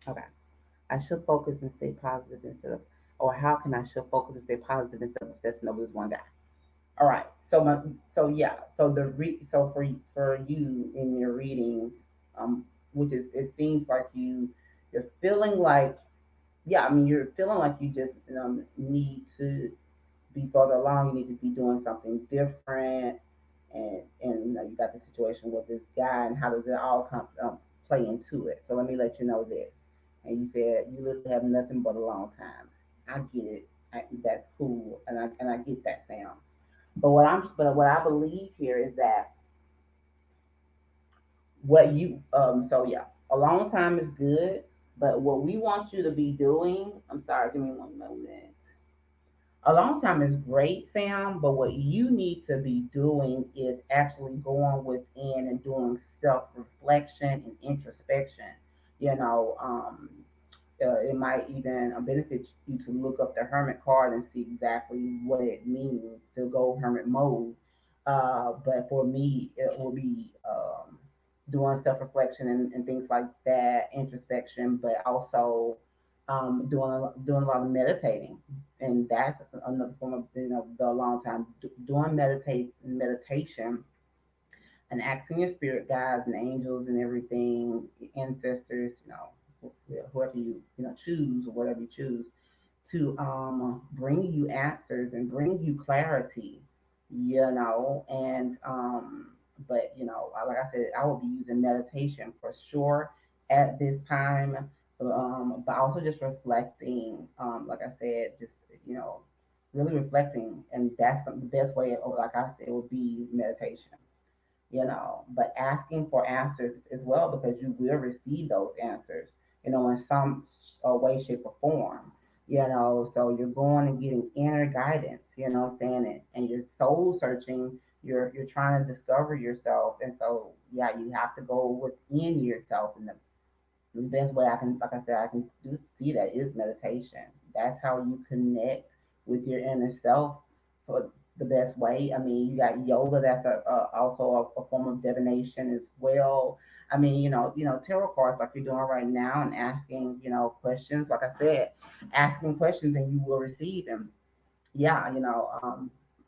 Okay. I should focus and stay positive instead of, or how can I should focus and stay positive instead of obsessing over this one guy? All right. So yeah. So for you in your reading, which is it seems like you're feeling like, yeah. You're feeling like you just need to be further along. You need to be doing something different, and you got the situation with this guy, and how does it all come play into it? So let me let you know this. And you said you literally have nothing but a long time. I get it. That's cool, and I get that, Sam. But what I believe here is that what you so yeah, a long time is good, but what we want you to be doing, I'm sorry, give me one moment. A long time is great, Sam, but what you need to be doing is actually going within and doing self reflection and introspection. You know, it might even benefit you to look up the hermit card and see exactly what it means to go hermit mode. But for me, it will be doing self reflection and things like that, introspection, but also doing a lot of meditating, and that's another form of the long time doing meditation and asking your spirit guides and angels and everything, ancestors, whoever you choose or whatever you choose to bring you answers and bring you clarity, and But like I said, I will be using meditation for sure at this time. But also just reflecting, like I said, just you know, really reflecting, and that's the best way. Like I said, would be meditation. But asking for answers as well, because you will receive those answers, in some way, shape, or form. So you're going and getting inner guidance, what I'm saying, and you're soul searching, you're trying to discover yourself. And so yeah, you have to go within yourself. And the best way I can, like I said, I can see that is meditation. That's how you connect with your inner self for the best way. I mean, you got yoga. That's also a form of divination as well. I mean, tarot cards like you're doing right now, and asking, questions. Like I said, asking questions and you will receive them. Yeah,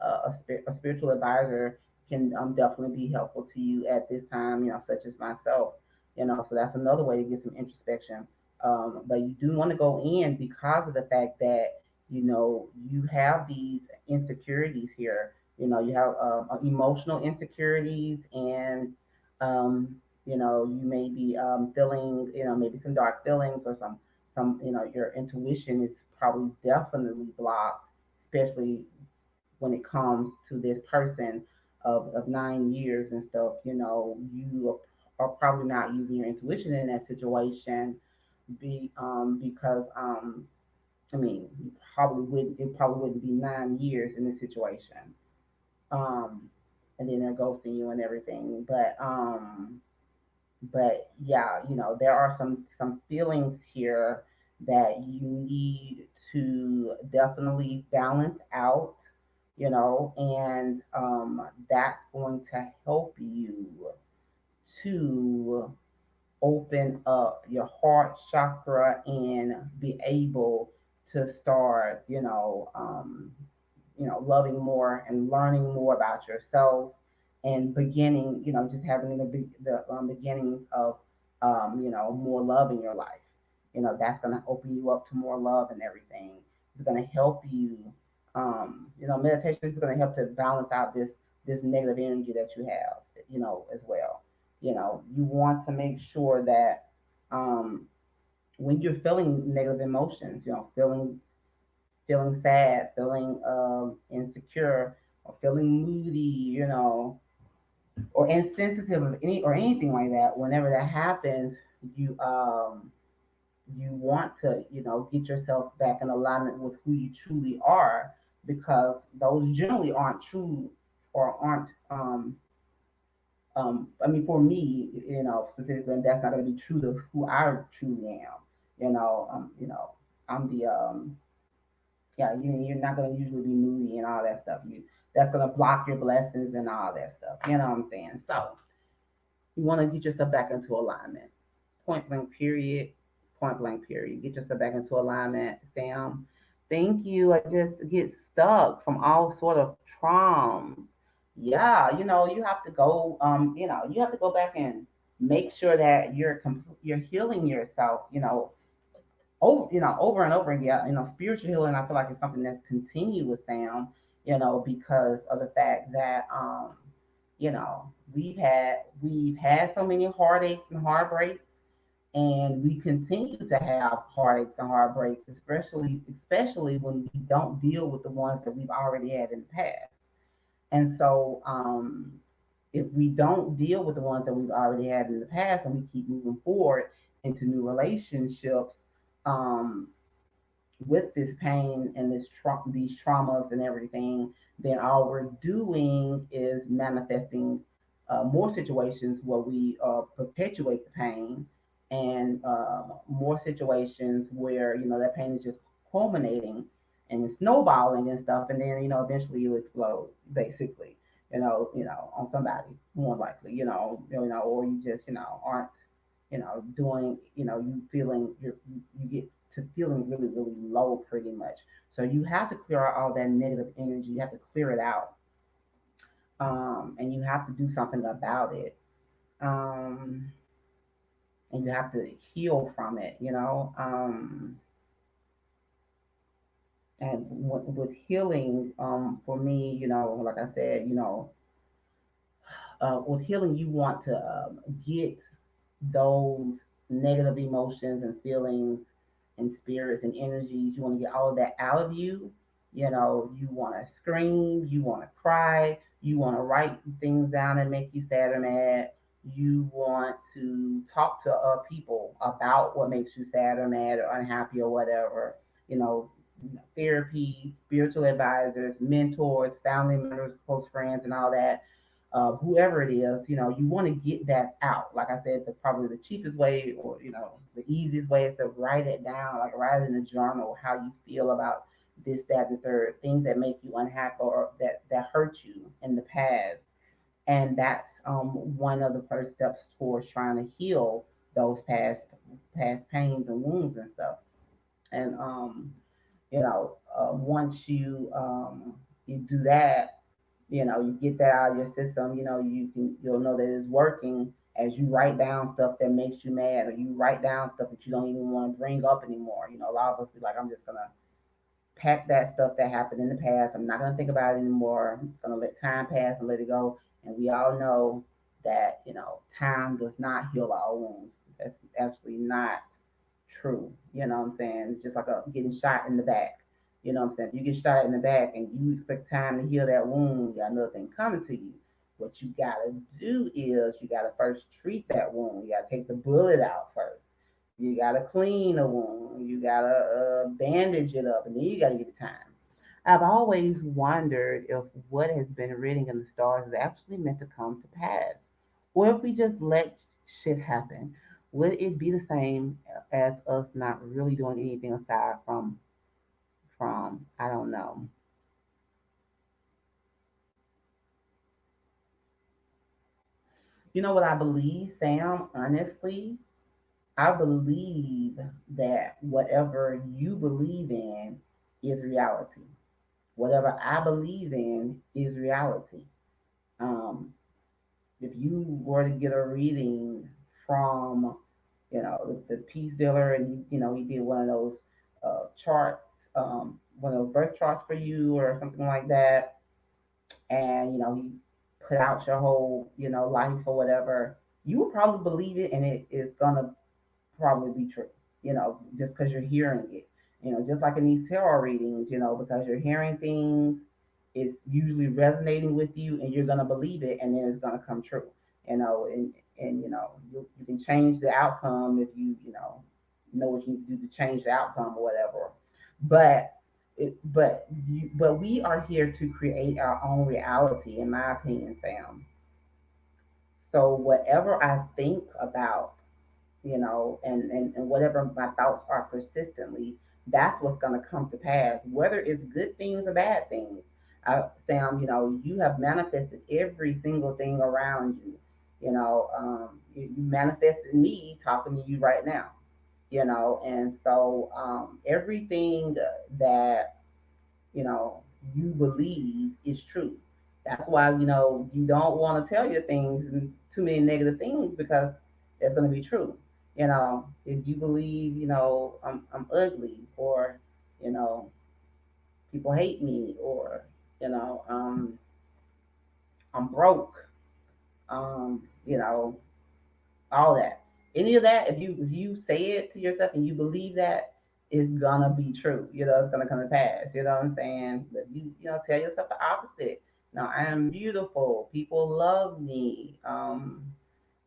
a spiritual advisor can definitely be helpful to you at this time, such as myself. So that's another way to get some introspection. But you do want to go in because of the fact that, you have these insecurities here. You have emotional insecurities, and, you may be feeling, maybe some dark feelings, or your intuition is probably definitely blocked, especially when it comes to this person of 9 years and stuff. You are probably not using your intuition in that situation, because I mean, it probably wouldn't be 9 years in this situation. Um, and then they're ghosting you and everything. But yeah, there are some feelings here that you need to definitely balance out, and that's going to help you to open up your heart chakra and be able to start, loving more and learning more about yourself, and beginning, just having the beginnings of, more love in your life. That's going to open you up to more love and everything. It's going to help you. Meditation is going to help to balance out this negative energy that you have, as well. You want to make sure that, when you're feeling negative emotions, feeling sad, feeling insecure, or feeling moody, or insensitive of anything like that. Whenever that happens, you you want to, get yourself back in alignment with who you truly are, because those generally aren't true, or aren't I mean, for me, specifically, that's not going to be true to who I truly am. I'm the yeah, you're not going to usually be moody and all that stuff. That's going to block your blessings and all that stuff. You know what I'm saying? So you want to get yourself back into alignment. Point blank, period. Point blank, period. Get yourself back into alignment, Sam. Thank you. I just get stuck from all sort of traumas. Yeah, you have to go. You have to go back and make sure that you're healing yourself. Over and over again. Spiritual healing, I feel like it's something that's continuous, Sam. Because of the fact that, we've had so many heartaches and heartbreaks, and we continue to have heartaches and heartbreaks, especially when we don't deal with the ones that we've already had in the past. And so, if we don't deal with the ones that we've already had in the past, and we keep moving forward into new relationships, um, with this pain and these traumas and everything, then all we're doing is manifesting more situations where we perpetuate the pain, and more situations where, that pain is just culminating and it's snowballing and stuff, and then, eventually you explode, basically, on somebody, more likely, or you just, aren't, doing, you feeling you get to feeling really, really low, pretty much. So you have to clear out all that negative energy. You have to clear it out, and you have to do something about it, um, and you have to heal from it. And with healing, for me, like I said, With healing, you want to get those negative emotions and feelings and spirits and energies. You want to get all of that out of you. You know, you want to scream, you want to cry, you want to write things down and make you sad or mad. You want to talk to people about what makes you sad or mad or unhappy or whatever. You know, therapy, spiritual advisors, mentors, family members, close friends, and all that. Whoever it is, you know, you want to get that out. Like I said, probably the cheapest way, or you know, the easiest way is to write it down, like write it in a journal how you feel about this, that, the third, things that make you unhappy or that hurt you in the past. And that's one of the first steps towards trying to heal those past pains and wounds and stuff. And you know, once you do that, you know, you get that out of your system. You know, you'll know that it's working as you write down stuff that makes you mad, or you write down stuff that you don't even want to bring up anymore. You know, a lot of us be like, I'm just gonna pack that stuff that happened in the past. I'm not gonna think about it anymore. I'm just gonna let time pass and let it go. And we all know that, you know, time does not heal our wounds. That's actually not true. You know what I'm saying? It's just like getting shot in the back. You know what I'm saying? If you get shot in the back and you expect time to heal that wound, you got nothing coming to you. What you gotta do is you gotta first treat that wound. You gotta take the bullet out first. You gotta clean a wound. You gotta bandage it up, and then you gotta give it time. I've always wondered if what has been written in the stars is actually meant to come to pass, or if we just let shit happen. Would it be the same as us not really doing anything aside from I don't know. You know what I believe, Sam? Honestly, I believe that whatever you believe in is reality. Whatever I believe in is reality. Um, if you were to get a reading from, you know, the peace dealer, and you know he did one of those charts, one of those birth charts for you or something like that, and you know he put out your whole, you know, life or whatever, you would probably believe it, and it is gonna probably be true, you know, just because you're hearing it. You know, just like in these tarot readings, you know, because you're hearing things, it's usually resonating with you and you're going to believe it, and then it's going to come true, you know, and you know, you can change the outcome if you know what you need to do to change the outcome or whatever. But but we are here to create our own reality, in my opinion, Sam. So whatever I think about, you know, and whatever my thoughts are persistently, that's what's going to come to pass, whether it's good things or bad things. Sam, you know, you have manifested every single thing around you. You know, you manifested me talking to you right now, you know, and so everything that you know you believe is true. That's why you know you don't want to tell your things and too many negative things, because that's going to be true. You know, if you believe, you know, I'm ugly, or you know, people hate me, or you know, I'm broke, you know, all that. Any of that, if you say it to yourself and you believe that, it's gonna be true. You know, it's gonna come to pass. You know what I'm saying? But you know, tell yourself the opposite. No, I am beautiful. People love me.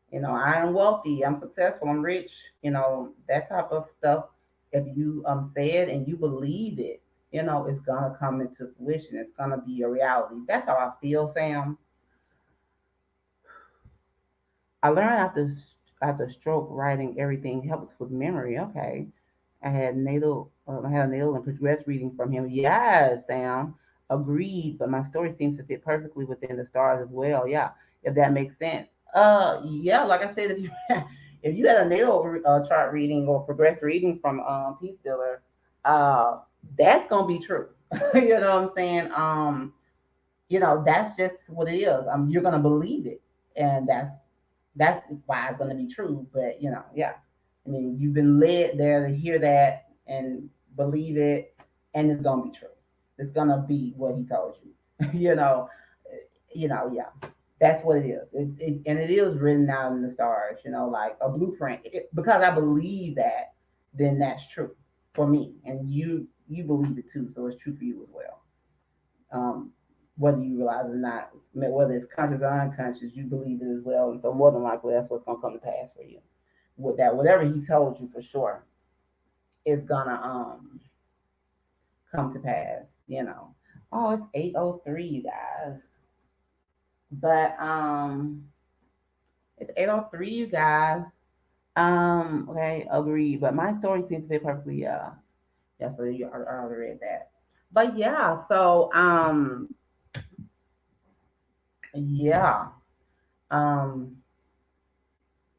You know, I am wealthy. I'm successful. I'm rich. You know, that type of stuff. If you say it and you believe it, you know, it's gonna come into fruition. It's gonna be a reality. That's how I feel, Sam. I learned after stroke, writing everything helps with memory. Okay. I had a natal and progress reading from him. Yes, Sam. Agreed, but my story seems to fit perfectly within the stars as well. Yeah, if that makes sense. Yeah, like I said, if you if you had a natal chart reading or progress reading from Peace Dealer, uh, that's gonna be true. You know what I'm saying? You know, that's just what it is. You're gonna believe it, and that's why it's going to be true. But you know, yeah, I mean, you've been led there to hear that and believe it, and it's going to be true. It's going to be what he told you. You know, yeah. That's what it is. And it is written out in the stars, like a blueprint. Because I believe that, then that's true for me, and you believe it too, so it's true for you as well. Um, whether you realize it or not, whether it's conscious or unconscious, you believe it as well, and so more than likely that's what's gonna come to pass for you. With that, whatever he told you for sure is gonna come to pass. Oh, it's 8:03, you guys. But it's 8:03, you guys. Okay, agreed. But my story seems to fit perfectly. Yeah. So I already read that. But yeah, so yeah, um,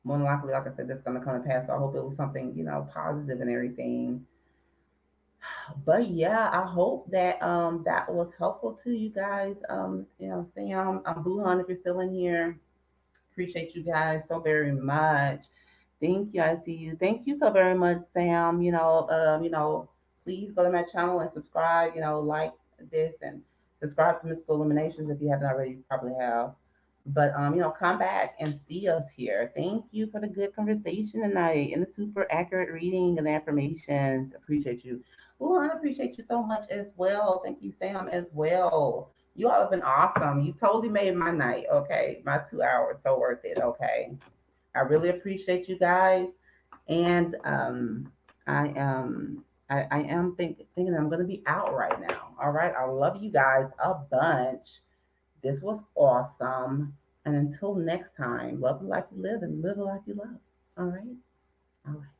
more than likely, like I said, that's gonna come to pass. So I hope it was something positive and everything. But yeah, I hope that that was helpful to you guys. Sam, I'm Buhan if you're still in here. Appreciate you guys so very much. Thank you. I see you. Thank you so very much, Sam. Please go to my channel and subscribe. Like this and subscribe to Mystical Illuminations if you haven't already. You probably have. But come back and see us here. Thank you for the good conversation tonight and the super accurate reading and the affirmations. Appreciate you. Well, I appreciate you so much as well. Thank you, Sam, as well. You all have been awesome. You totally made my night. Okay, my 2 hours so worth it. Okay, I really appreciate you guys, and I am I am thinking I'm gonna be out right now. All right, I love you guys a bunch. This was awesome, and until next time, love the life you live and live the life you love. All right, all right.